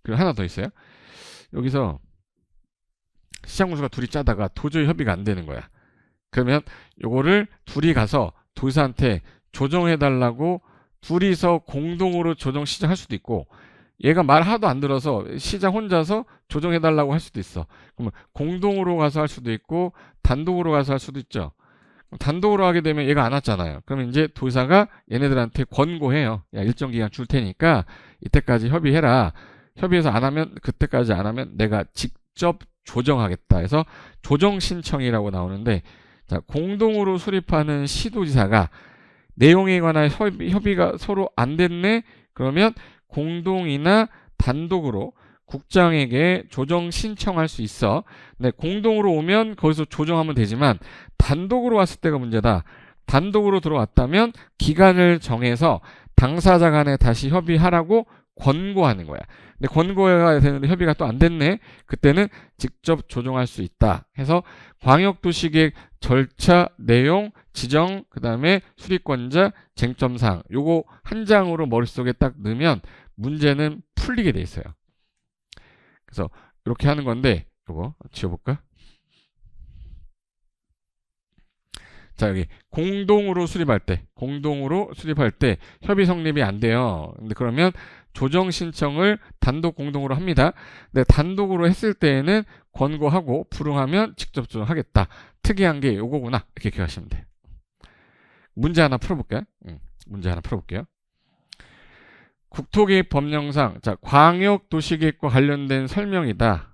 [SPEAKER 1] 그리고 하나 더 있어요. 여기서 시장군수가 둘이 짜다가 도저히 협의가 안 되는 거야. 그러면 요거를 둘이 가서 도지사한테 조정해달라고 둘이서 공동으로 조정 시작할 수도 있고 얘가 말 하도 안 들어서 시장 혼자서 조정해달라고 할 수도 있어. 그러면 공동으로 가서 할 수도 있고 단독으로 가서 할 수도 있죠. 단독으로 하게 되면 얘가 안 왔잖아요. 그러면 이제 도지사가 얘네들한테 권고해요. 야, 일정 기간 줄 테니까 이때까지 협의해라. 협의해서 안 하면 그때까지 안 하면 내가 직접 조정하겠다 해서 조정 신청이라고 나오는데 자, 공동으로 수립하는 시도지사가 내용에 관한 협의가 서로 안 됐네. 그러면 공동이나 단독으로 국장에게 조정 신청할 수 있어. 근데 공동으로 오면 거기서 조정하면 되지만 단독으로 왔을 때가 문제다. 단독으로 들어왔다면 기간을 정해서 당사자 간에 다시 협의하라고 권고하는 거야. 근데 권고가 되는데 협의가 또 안 됐네. 그때는 직접 조정할 수 있다. 해서 광역도시계획 절차, 내용, 지정, 그 다음에 수리권자, 쟁점사항 요거 한 장으로 머릿속에 딱 넣으면 문제는 풀리게 돼 있어요. 그래서 이렇게 하는 건데 요거 지워볼까? 자, 여기 공동으로 수립할 때 협의 성립이 안 돼요. 근데 그러면 조정 신청을 단독 공동으로 합니다. 근데 단독으로 했을 때에는 권고하고 불응하면 직접 조정하겠다. 특이한 게 요거구나. 이렇게 기억하시면 돼요. 문제 하나 풀어볼게요. 국토계획 법령상 자, 광역도시계획과 관련된 설명이다.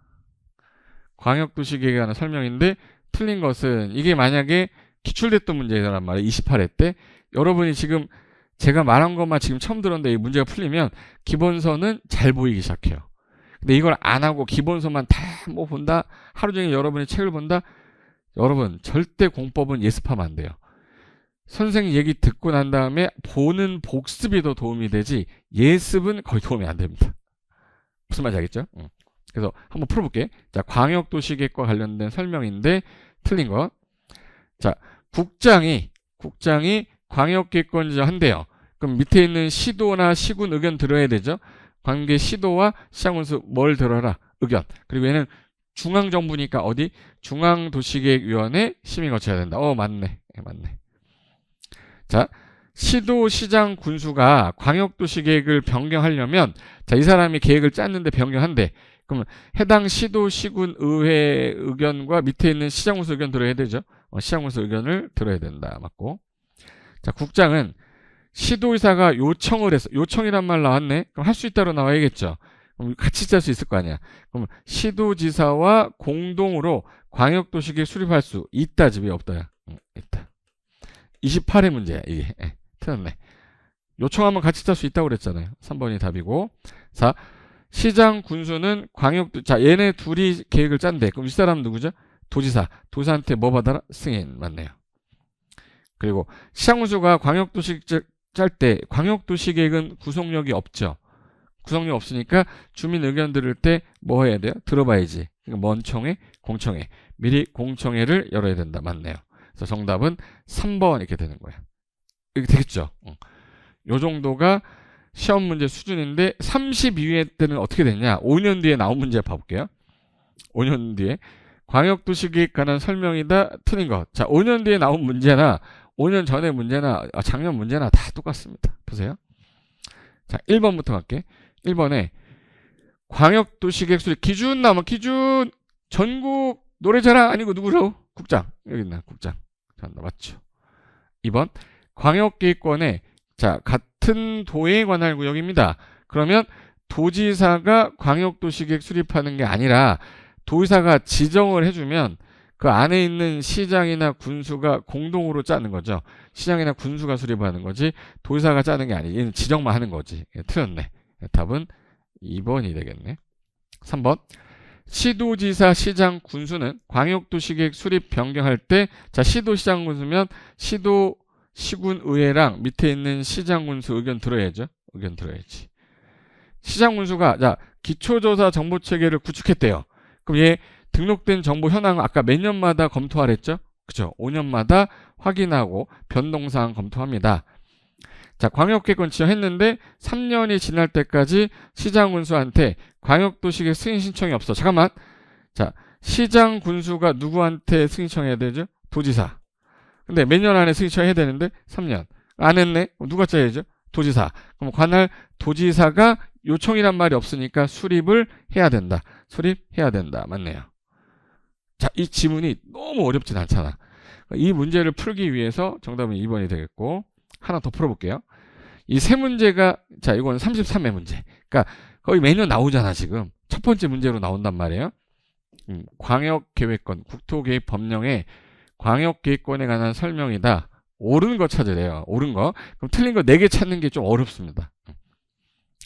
[SPEAKER 1] 광역도시계획에 관한 설명인데 틀린 것은 이게 만약에 기출됐던 문제란 말이에요. 28회 때. 여러분이 지금 제가 말한 것만 지금 처음 들었는데 이 문제가 풀리면 기본서는 잘 보이기 시작해요. 근데 이걸 안 하고 기본서만 다 뭐 본다, 하루 종일 여러분이 책을 본다, 여러분 절대 공법은 예습하면 안 돼요. 선생님 얘기 듣고 난 다음에 보는 복습이 더 도움이 되지 예습은 거의 도움이 안 됩니다. 무슨 말인지 알겠죠? 그래서 한번 풀어볼게. 자, 광역도시계획과 관련된 설명인데 틀린 거. 자, 국장이 광역계획권자 한대요. 그럼 밑에 있는 시도나 시군 의견 들어야 되죠. 관계 시도와 시장군수 뭘 들어라? 의견. 그리고 얘는 중앙정부니까 어디? 중앙도시계획위원회 심의 거쳐야 된다. 맞네. 맞네. 자, 시도, 시장, 군수가 광역도시계획을 변경하려면 자, 이 사람이 계획을 짰는데 변경한대. 그러면 해당 시도, 시군, 의회 의견과 밑에 있는 시장군수 의견 들어야 되죠. 시장군수 의견을 들어야 된다. 맞고. 자, 국장은 시도의사가 요청을 했어. 요청이란 말 나왔네. 그럼 할 수 있다로 나와야겠죠. 그럼 같이 짤 수 있을 거 아니야. 그럼 시도지사와 공동으로 광역도시계획 수립할 수 있다지 왜 없다야? 있다. 28회 문제야 이게. 틀렸네. 요청하면 같이 짤 수 있다고 그랬잖아요. 3번이 답이고. 자, 시장 군수는 자, 얘네 둘이 계획을 짠대. 그럼 이 사람 누구죠? 도지사한테 뭐 받아라? 승인. 맞네요. 그리고 시장군수가 광역도시 짤 때 광역도시계획은 구속력이 없죠. 구속력 없으니까 주민 의견 들을 때 뭐 해야 돼요? 들어봐야지. 그러니까 먼청회, 공청회. 미리 공청회를 열어야 된다. 맞네요. 그래서 정답은 3번 이렇게 되는 거야. 이렇게 되겠죠. 요 정도가 시험 문제 수준인데 32회 때는 어떻게 됐냐? 5년 뒤에 나온 문제 봐볼게요. 5년 뒤에 광역도시계획 관한 설명이다. 틀린 것. 자, 5년 뒤에 나온 문제나 5년 전의 문제나 작년 문제나 다 똑같습니다. 보세요. 자, 1번부터 갈게. 1번에 광역도시계획 수립 기준 나오면 기준 전국 노래자랑 아니고 누구로? 국장. 여기 있나? 국장. 자, 맞죠. 2번 광역계획권에 자, 같은 도에 관할 구역입니다. 그러면 도지사가 광역도시계획 수립하는 게 아니라 도지사가 지정을 해주면 그 안에 있는 시장이나 군수가 공동으로 짜는 거죠. 시장이나 군수가 수립하는 거지 도지사가 짜는 게 아니지. 얘는 지정만 하는 거지. 틀렸네. 답은 2번이 되겠네. 3번 시도지사, 시장, 군수는 광역도시계획 수립 변경할 때 자, 시도, 시장, 군수면 시도, 시군, 의회랑 밑에 있는 시장, 군수 의견 들어야죠. 의견 들어야지. 시장, 군수가 자, 기초조사 정보체계를 구축했대요. 그럼 얘 등록된 정보 현황을 아까 몇 년마다 검토하랬죠? 그죠? 5년마다 확인하고 변동사항 검토합니다. 자, 광역계획권 지정했는데 3년이 지날 때까지 시장 군수한테 광역도시계획 승인 신청이 없어. 잠깐만. 자, 시장 군수가 누구한테 승인 신청해야 되죠? 도지사. 근데 몇 년 안에 승인 신청해야 되는데 3년. 안 했네? 누가 짜야죠? 도지사. 그럼 관할 도지사가 요청이란 말이 없으니까 수립을 해야 된다. 수립해야 된다. 맞네요. 자, 이 지문이 너무 어렵진 않잖아. 이 문제를 풀기 위해서 정답은 2번이 되겠고 하나 더 풀어볼게요. 이 세 문제가 자, 이건 33회 문제. 그러니까 거의 매년 나오잖아 지금. 첫 번째 문제로 나온단 말이에요. 광역계획권, 국토계획 법령에 광역계획권에 관한 설명이다. 옳은 거 찾으래요. 옳은 거. 그럼 틀린 거 4개 찾는 게 좀 어렵습니다.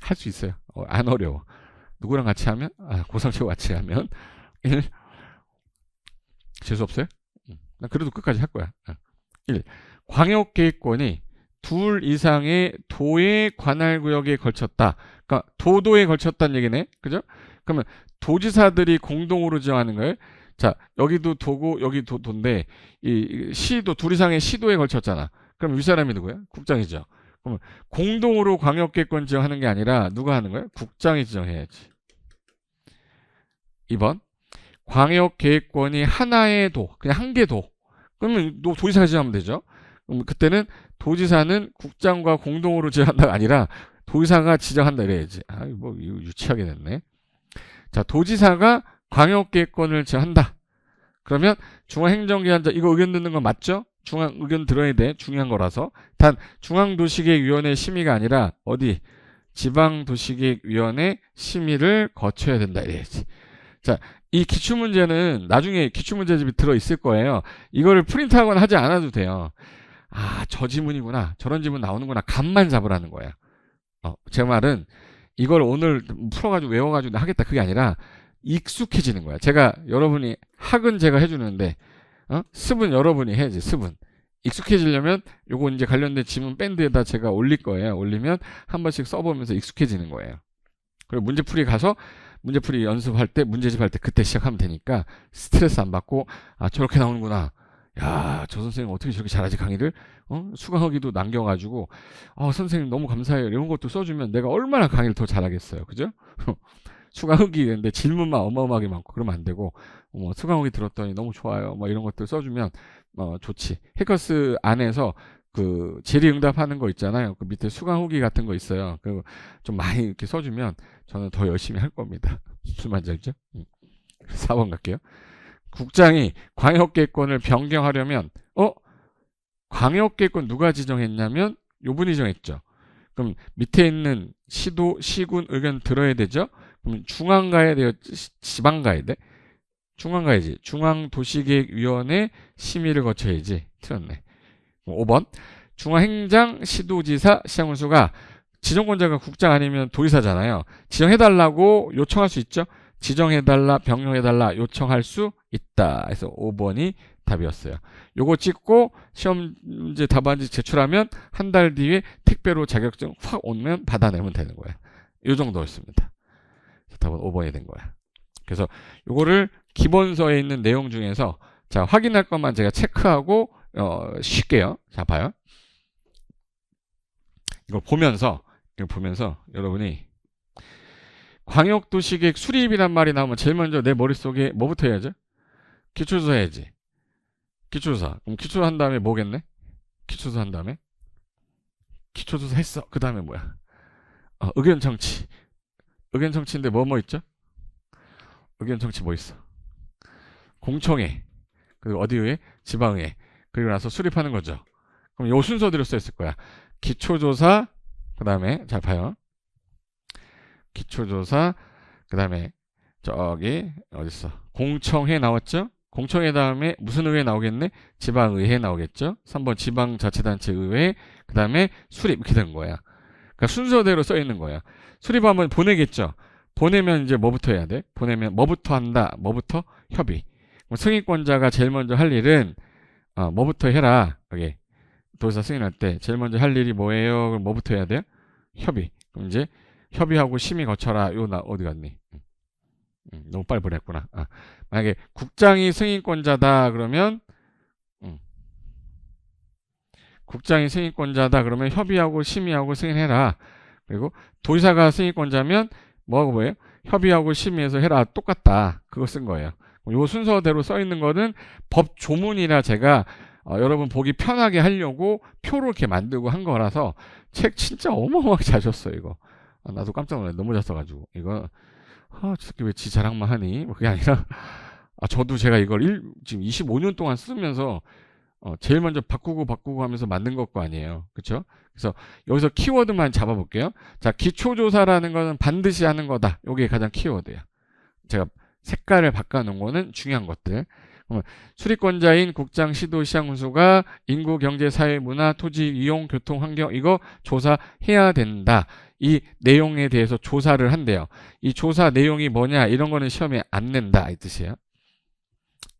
[SPEAKER 1] 할 수 있어요. 안 어려워. 누구랑 같이 하면? 고상치고 같이 하면 1. 재수없어요? 나 그래도 끝까지 할 거야. 1. 광역계획권이 둘 이상의 도의 관할구역에 걸쳤다. 그러니까 도도에 걸쳤다는 얘기네. 그죠? 그러면 도지사들이 공동으로 지정하는 거예요. 자, 여기도 도고 여기도 도인데 이 시도 둘 이상의 시도에 걸쳤잖아. 그럼 이 사람이 누구야? 국장이죠. 그러면 공동으로 광역계획권 지정하는 게 아니라 누가 하는 거야? 국장이 지정해야지. 2번 광역계획권이 하나의 도, 그냥 한 개 도. 그러면 도지사가 지정하면 되죠. 그럼 그때는 도지사는 국장과 공동으로 지정한다가 아니라 도지사가 지정한다 이래야지. 뭐 이거 유치하게 됐네. 자, 도지사가 광역계획권을 지정한다. 그러면 중앙행정기관자 이거 의견 듣는 건 맞죠? 중앙 의견 들어야 돼. 중요한 거라서. 단 중앙도시계획위원회 심의가 아니라 어디? 지방도시계획위원회 심의를 거쳐야 된다 이래야지. 자, 이 기출문제는 나중에 기출문제집이 들어있을 거예요. 이거를 프린트하거나 하지 않아도 돼요. 아, 저 지문이구나. 저런 지문 나오는구나. 감만 잡으라는 거예요. 제 말은 이걸 오늘 풀어가지고 외워가지고 하겠다 그게 아니라 익숙해지는 거야. 제가 여러분이 학은 제가 해주는데 습은 여러분이 해야지. 습은 익숙해지려면 요거 이제 관련된 지문 밴드에다 제가 올릴 거예요. 올리면 한 번씩 써보면서 익숙해지는 거예요. 그리고 문제풀이 가서 문제풀이 연습할 때 문제집 할 때 그때 시작하면 되니까 스트레스 안 받고 아 저렇게 나오는구나. 야, 저 선생님 어떻게 저렇게 잘하지 강의를? 수강하기도 남겨가지고 선생님 너무 감사해요. 이런 것도 써주면 내가 얼마나 강의를 더 잘하겠어요. 그죠? 수강후기 근데 질문만 어마어마하게 많고 그러면 안 되고 수강후기 들었더니 너무 좋아요. 뭐 이런 것들 써주면 좋지. 해커스 안에서 그 질의응답하는 거 있잖아요. 그 밑에 수강후기 같은 거 있어요. 그 좀 많이 이렇게 써주면 저는 더 열심히 할 겁니다. 무슨 말인지 알죠? 4번 갈게요. 국장이 광역계권을 변경하려면 광역계권 누가 지정했냐면 요분이 정했죠. 그럼 밑에 있는 시도, 시군 의견 들어야 되죠? 그럼 중앙 가야 돼요? 지방 가야 돼? 중앙 가야지. 중앙도시계획위원회 심의를 거쳐야지. 틀렸네. 5번. 중앙행장, 시도지사, 시장군수가 지정권자가 국장 아니면 도의사잖아요. 지정해달라고 요청할 수 있죠? 지정해달라, 변경해달라 요청할 수 있다. 그래서 5번이 답이었어요. 요거 찍고 시험 문제 답안지 제출하면 한 달 뒤에 택배로 자격증 확 오면 받아내면 되는 거예요. 요 정도였습니다. 답은 5번이 된 거야. 그래서 요거를 기본서에 있는 내용 중에서 자 확인할 것만 제가 체크하고 쉴게요. 자 봐요. 이걸 보면서 여러분이 광역도시계획 수립이란 말이 나오면 제일 먼저 내 머릿속에 뭐부터 해야죠? 기초조사 해야지. 기초조사. 그럼 기초조사 한 다음에 뭐겠네? 기초조사 한 다음에? 기초조사 했어. 그 다음에 뭐야? 의견청취. 의견청취인데 뭐 있죠? 의견청취 뭐 있어? 공청회. 그리고 어디 의회? 지방의회. 그리고 나서 수립하는 거죠. 그럼 요 순서대로 써있을 거야. 기초조사, 그 다음에 잘 봐요. 기초조사, 그 다음에 저기 어딨어? 공청회 나왔죠? 공청회 다음에 무슨 의회 나오겠네? 지방의회 나오겠죠? 3번 지방자치단체의회, 그 다음에 수립 이렇게 된 거야. 그러니까 순서대로 써 있는 거야. 수립하면 보내겠죠? 보내면 이제 뭐부터 해야 돼? 보내면 뭐부터 한다? 뭐부터? 협의. 승인권자가 제일 먼저 할 일은 뭐부터 해라. 여기 도지사 승인할 때 제일 먼저 할 일이 뭐예요? 그럼 뭐부터 해야 돼요? 협의. 그럼 이제 협의하고 심의 거쳐라. 요 나 어디 갔니? 너무 빨리 보냈구나. 만약에 국장이 승인권자다 그러면 국장이 승인권자다 그러면 협의하고 심의하고 승인해라. 그리고 도지사가 승인권자면 뭐예요? 협의하고 심의해서 해라. 똑같다. 그거 쓴 거예요. 요 순서대로 써 있는 거는 법 조문이라 제가 여러분 보기 편하게 하려고 표로 이렇게 만들고 한 거라서 책 진짜 어마어마하게 잘 썼어요. 이거. 나도 깜짝 놀랐네. 너무 잘 써가지고. 이거, 저 새끼 왜 지 자랑만 하니? 그게 아니라, 저도 제가 이걸 지금 25년 동안 쓰면서, 제일 먼저 바꾸고 하면서 만든 것거 아니에요. 그쵸? 그래서 여기서 키워드만 잡아볼게요. 자, 기초조사라는 거는 반드시 하는 거다. 요게 가장 키워드야. 제가 색깔을 바꿔놓은 거는 중요한 것들. 수립권자인 국장, 시도, 시장, 군수가 인구, 경제, 사회, 문화, 토지, 이용, 교통, 환경 이거 조사해야 된다. 이 내용에 대해서 조사를 한대요. 이 조사 내용이 뭐냐 이런 거는 시험에 안 낸다 이 뜻이에요.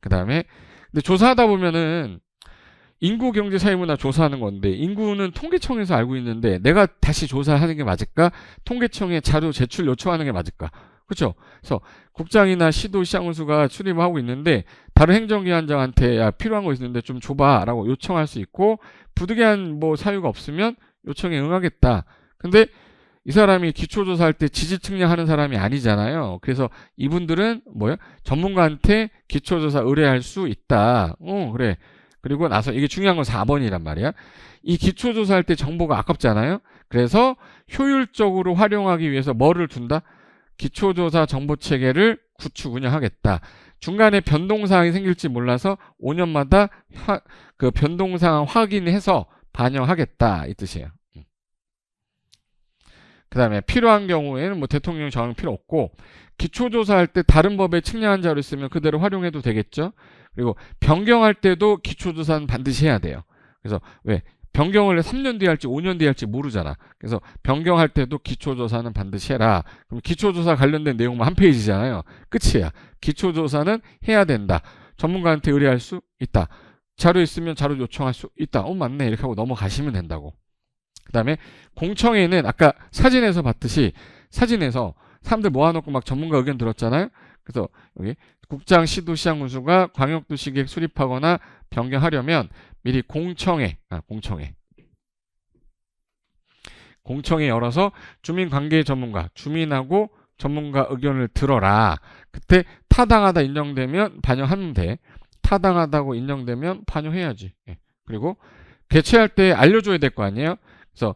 [SPEAKER 1] 그 다음에 근데 조사하다 보면은 인구, 경제, 사회, 문화 조사하는 건데 인구는 통계청에서 알고 있는데 내가 다시 조사하는 게 맞을까? 통계청에 자료 제출 요청하는 게 맞을까? 그렇죠? 그래서 국장이나 시도, 시장, 군수가 출입하고 있는데 다른 행정기관장한테 야 필요한 거 있는데 좀 줘봐 라고 요청할 수 있고 부득이한 뭐 사유가 없으면 요청에 응하겠다. 근데 이 사람이 기초조사할 때 지지측량하는 사람이 아니잖아요. 그래서 이분들은 뭐야? 전문가한테 기초조사 의뢰할 수 있다. 그래. 그리고 나서 이게 중요한 건 4번이란 말이야. 이 기초조사할 때 정보가 아깝잖아요. 그래서 효율적으로 활용하기 위해서 뭐를 둔다? 기초조사 정보체계를 구축 운영하겠다. 중간에 변동사항이 생길지 몰라서 5년마다 그 변동사항 확인해서 반영하겠다 이 뜻이에요. 그 다음에 필요한 경우에는 뭐 대통령 정하는 필요 없고 기초조사할 때 다른 법에 측량한 자료 있으면 그대로 활용해도 되겠죠. 그리고 변경할 때도 기초조사는 반드시 해야 돼요. 그래서 왜? 변경을 3년 뒤에 할지 5년 뒤에 할지 모르잖아. 그래서 변경할 때도 기초조사는 반드시 해라. 그럼 기초조사 관련된 내용만 한 페이지잖아요. 끝이야. 기초조사는 해야 된다. 전문가한테 의뢰할 수 있다. 자료 있으면 자료 요청할 수 있다. 맞네. 이렇게 하고 넘어가시면 된다고. 그 다음에 공청회는 아까 사진에서 봤듯이 사진에서 사람들 모아놓고 막 전문가 의견 들었잖아요. 그래서 여기 국장, 시도, 시장 군수가 광역도시 계획 수립하거나 변경하려면 미리 공청회 열어서 주민관계 전문가, 주민하고 전문가 의견을 들어라. 그때 타당하다 인정되면 반영하면 돼. 타당하다고 인정되면 반영해야지. 그리고 개최할 때 알려줘야 될 거 아니에요. 그래서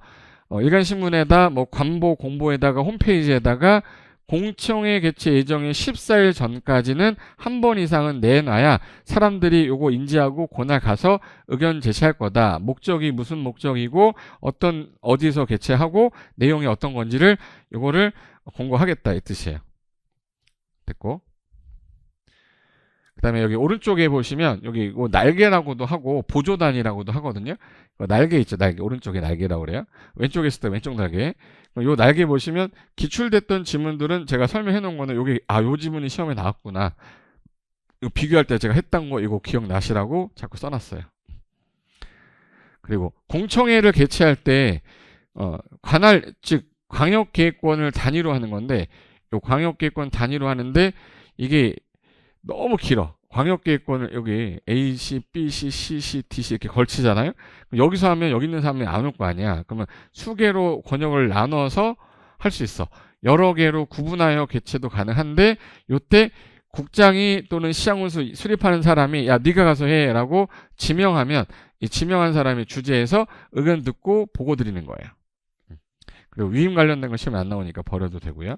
[SPEAKER 1] 일간신문에다 뭐 관보 공보에다가 홈페이지에다가 공청회 개최 예정일 14일 전까지는 한 번 이상은 내놔야 사람들이 요거 인지하고 그날 가서 의견 제시할 거다. 목적이 무슨 목적이고 어디서 개최하고 내용이 어떤 건지를 요거를 공고하겠다 이 뜻이에요. 됐고. 그 다음에 여기 오른쪽에 보시면 여기 날개라고도 하고 보조단이라고도 하거든요. 날개 있죠. 날개. 오른쪽에 날개라고 그래요. 왼쪽에 있을 때 왼쪽 날개. 요 날개 보시면 기출됐던 지문들은 제가 설명해 놓은 거는 여기 요 지문이 시험에 나왔구나. 이거 비교할 때 제가 했던 거 이거 기억나시라고 자꾸 써놨어요. 그리고 공청회를 개최할 때 관할 즉 광역계획권을 단위로 하는 건데 요 광역계획권 단위로 하는데 이게 너무 길어. 광역계획권을 여기 A, C, B, C, C, C, D, C 이렇게 걸치잖아요. 여기서 하면 여기 있는 사람이 안 올 거 아니야. 그러면 수개로 권역을 나눠서 할 수 있어. 여러 개로 구분하여 개최도 가능한데 요때 국장이 또는 시장군수 수립하는 사람이 야 네가 가서 해 라고 지명하면 이 지명한 사람이 주재해서 의견 듣고 보고 드리는 거예요. 그리고 위임 관련된 거 시험에 안 나오니까 버려도 되고요.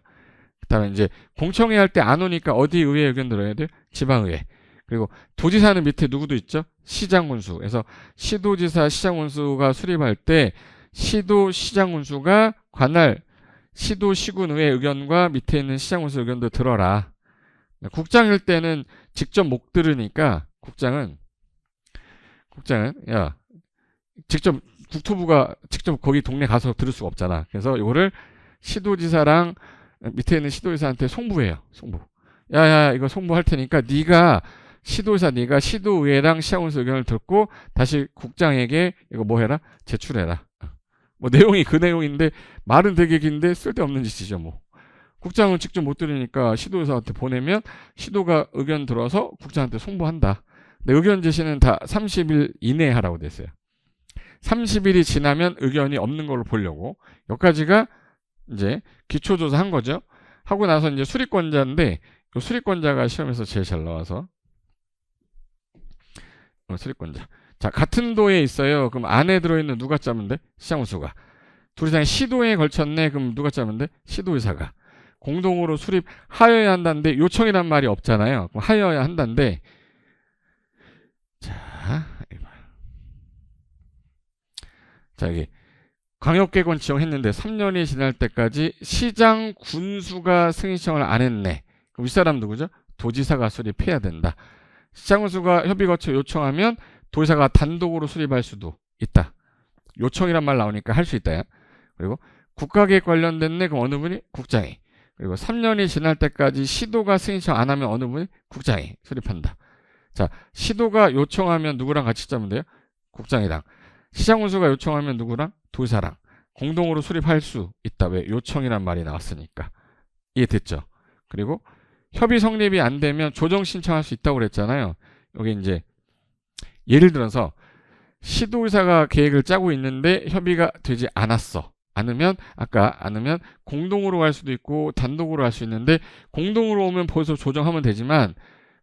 [SPEAKER 1] 그 다음에 이제 공청회 할 때 안 오니까 어디 의회 의견 들어야 돼요? 지방의회. 그리고 도지사는 밑에 누구도 있죠? 시장군수. 그래서 시도지사, 시장군수가 수립할 때 시도, 시장군수가 관할 시도, 시군의회 의견과 밑에 있는 시장군수 의견도 들어라. 국장일 때는 직접 못 들으니까 국장은 야 직접 국토부가 직접 거기 동네 가서 들을 수가 없잖아. 그래서 이거를 시도지사랑 밑에 있는 시도지사한테 송부해요. 송부. 야야 이거 송부할 테니까 네가 시도의회랑 시장군수 의견을 듣고 다시 국장에게 이거 뭐 해라? 제출해라. 뭐 내용이 그 내용인데 말은 되게 긴데 쓸데없는 짓이죠 뭐. 국장은 직접 못 들으니까 시도의사한테 보내면 시도가 의견 들어서 국장한테 송부한다. 근데 의견 제시는 다 30일 이내에 하라고 됐어요. 30일이 지나면 의견이 없는 걸로 보려고. 여기까지가 이제 기초조사 한 거죠. 하고 나서 이제 수리권자인데 그 수리권자가 시험에서 제일 잘 나와서 수리권자. 자, 같은 도에 있어요. 그럼 안에 들어있는 누가 짜면 돼? 시장군수가. 둘이 다 시도에 걸쳤네. 그럼 누가 짜면 돼? 시도의사가. 공동으로 수립하여야 한다는데 요청이란 말이 없잖아요. 그럼 하여야 한다는데 자 여기 광역계획권 지정했는데 3년이 지날 때까지 시장 군수가 승인 신청을 안 했네. 그럼 윗사람 누구죠? 도지사가 수립해야 된다. 시장군수가 협의 거쳐 요청하면 도지사가 단독으로 수립할 수도 있다. 요청이란 말 나오니까 할 수 있다. 그리고 국가계획 관련됐네. 그럼 어느 분이? 국장이. 그리고 3년이 지날 때까지 시도가 승인 신청 안 하면 어느 분이? 국장이 수립한다. 자, 시도가 요청하면 누구랑 같이 짜면 돼요? 국장이랑. 시장군수가 요청하면 누구랑? 도지사랑. 공동으로 수립할 수 있다. 왜? 요청이란 말이 나왔으니까. 이해됐죠? 그리고 협의 성립이 안 되면 조정 신청할 수 있다고 그랬잖아요. 여기 이제 예를 들어서 시도의사가 계획을 짜고 있는데 협의가 되지 않으면 공동으로 할 수도 있고 단독으로 할 수 있는데 공동으로 오면 벌써 조정하면 되지만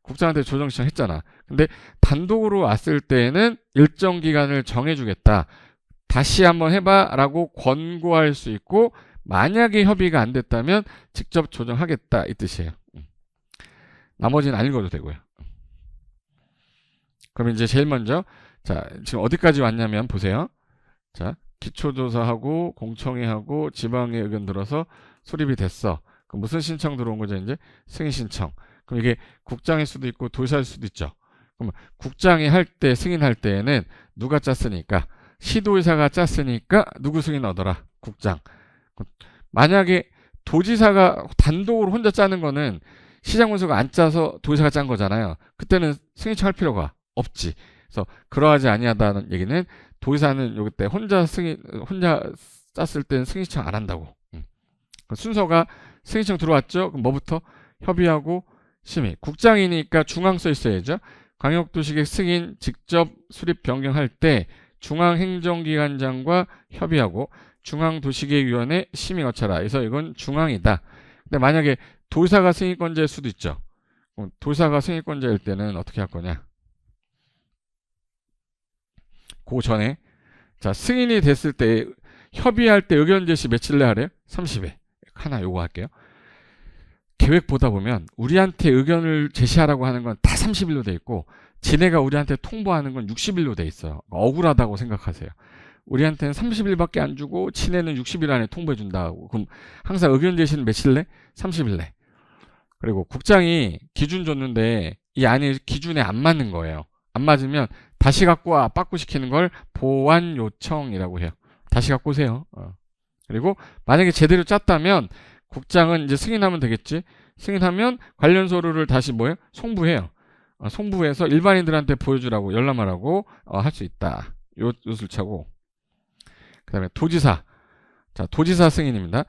[SPEAKER 1] 국장한테 조정 신청했잖아. 근데 단독으로 왔을 때는 일정 기간을 정해주겠다. 다시 한번 해봐라고 권고할 수 있고 만약에 협의가 안 됐다면 직접 조정하겠다 이 뜻이에요. 나머지는 안 읽어도 되고요. 그럼 이제 제일 먼저 자 지금 어디까지 왔냐면 보세요. 자 기초조사하고 공청회하고 지방의 의견 들어서 수립이 됐어. 그럼 무슨 신청 들어온 거죠, 이제? 승인 신청. 그럼 이게 국장일 수도 있고 도지사일 수도 있죠. 그럼 국장이 할 때, 승인할 때에는 누가 짰으니까, 시도의사가 짰으니까 누구 승인 얻어라? 국장. 만약에 도지사가 단독으로 혼자 짜는 거는 시장군수가 안 짜서 도지사가 짠 거잖아요. 그때는 승인청 할 필요가 없지. 그래서 그러하지 아니하다는 얘기는 도지사는 요때 혼자 짰을 때는 승인청 안 한다고. 순서가 승인청 들어왔죠? 그럼 뭐부터? 협의하고 심의. 국장이니까 중앙 써 있어야죠. 광역도시계획 승인 직접 수립 변경할 때 중앙행정기관장과 협의하고 중앙도시계획위원회 심의 거쳐라. 그래서 이건 중앙이다. 근데 만약에 도지사가 승인권자일 수도 있죠. 도지사가 승인권자일 때는 어떻게 할 거냐? 그 전에 자 승인이 됐을 때 협의할 때 의견 제시 며칠 내 하래요? 30일. 하나 요거 할게요. 계획 보다 보면 우리한테 의견을 제시하라고 하는 건 다 30일로 돼 있고 지네가 우리한테 통보하는 건 60일로 돼 있어요. 억울하다고 생각하세요. 우리한테는 30일밖에 안 주고 지네는 60일 안에 통보해 준다고. 그럼 항상 의견 제시는 며칠 내? 30일 내. 그리고 국장이 기준 줬는데 이 안이 기준에 안 맞는 거예요. 안 맞으면 다시 갖고 와 빠꾸시키는 걸 보완 요청이라고 해요. 다시 갖고 오세요. 그리고 만약에 제대로 짰다면 국장은 이제 승인하면 되겠지. 승인하면 관련 서류를 다시 뭐예요? 송부해요. 송부해서 일반인들한테 보여주라고 열람하라고 할 수 있다. 요 술차고. 그 다음에 도지사. 자, 도지사 승인입니다.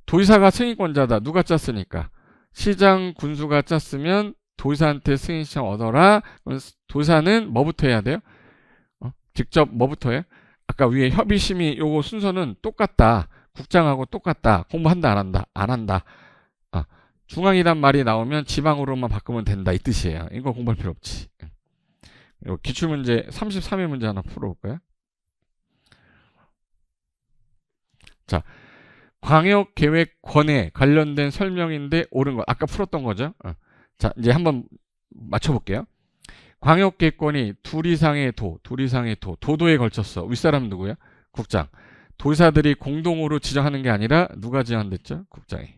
[SPEAKER 1] 도지사가 승인권자다. 누가 짰으니까. 시장 군수가 짰으면 도지사한테 승인 신청 얻어라. 도지사는 뭐부터 해야 돼요? 직접 뭐부터 해? 아까 위에 협의 심의 요거 순서는 똑같다. 국장하고 똑같다. 공부한다 안 한다? 안 한다. 중앙이란 말이 나오면 지방으로만 바꾸면 된다 이 뜻이에요. 이거 공부할 필요 없지. 기출문제 33회 문제 하나 풀어볼까요? 자, 광역계획권에 관련된 설명인데 옳은 거 아까 풀었던 거죠. 자, 이제 한번 맞춰볼게요. 광역계획권이 둘 이상의 도도에 걸쳤어. 윗사람 누구야? 국장. 도지사들이 공동으로 지정하는 게 아니라 누가 지정한댔죠? 국장이.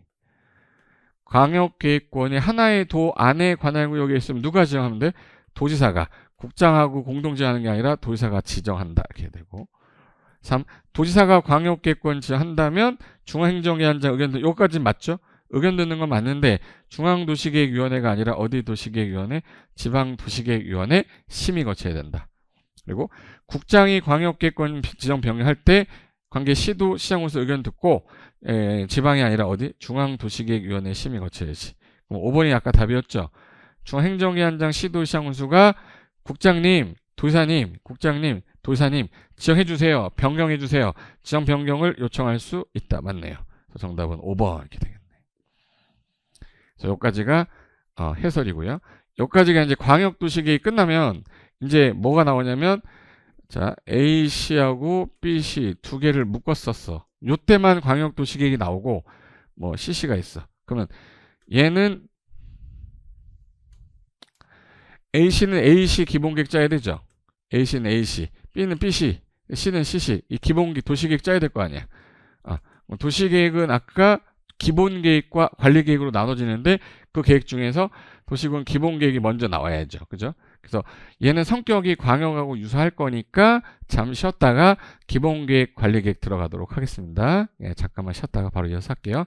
[SPEAKER 1] 광역계획권이 하나의 도 안에 관할구역에 있으면 누가 지정하면 돼? 도지사가. 국장하고 공동 지정하는 게 아니라 도지사가 지정한다. 이렇게 되고. 3. 도지사가 광역계획권 지정한다면 중앙행정기관장 의견 듣는 여기까지 맞죠? 의견 듣는 건 맞는데 중앙도시계획위원회가 아니라 어디 도시계획위원회? 지방도시계획위원회 심의 거쳐야 된다. 그리고 국장이 광역계획권 지정 변경할 때 관계 시도 시장으로서 의견 듣고 지방이 아니라 어디? 중앙도시계획위원회 심의 거쳐야지. 그럼 5번이 아까 답이었죠. 중앙행정기관장 시도시장군수가 국장님, 도지사님, 국장님, 도지사님 지정해주세요. 변경해주세요. 지정 변경을 요청할 수 있다. 맞네요. 그래서 정답은 5번 이렇게 되겠네. 그래서 여기까지가 해설이고요. 여기까지가 이제 광역도시계획이 끝나면 이제 뭐가 나오냐면 자 A씨하고 B씨 두 개를 묶었었어. 요때만 광역도시계획이 나오고 뭐 CC가 있어. 그러면 얘는 A씨는 A씨 기본계획 짜야 되죠. A씨는 A씨, B는 B씨, C는 CC. 이 기본계획 도시계획 짜야 될 거 아니야. 도시계획은 아까 기본계획과 관리계획으로 나눠지는데 그 계획 중에서 도시군 기본계획이 먼저 나와야죠. 그죠? 그래서 얘는 성격이 광역하고 유사할 거니까 잠시 쉬었다가 기본계획, 관리계획 들어가도록 하겠습니다. 예, 잠깐만 쉬었다가 바로 이어서 할게요.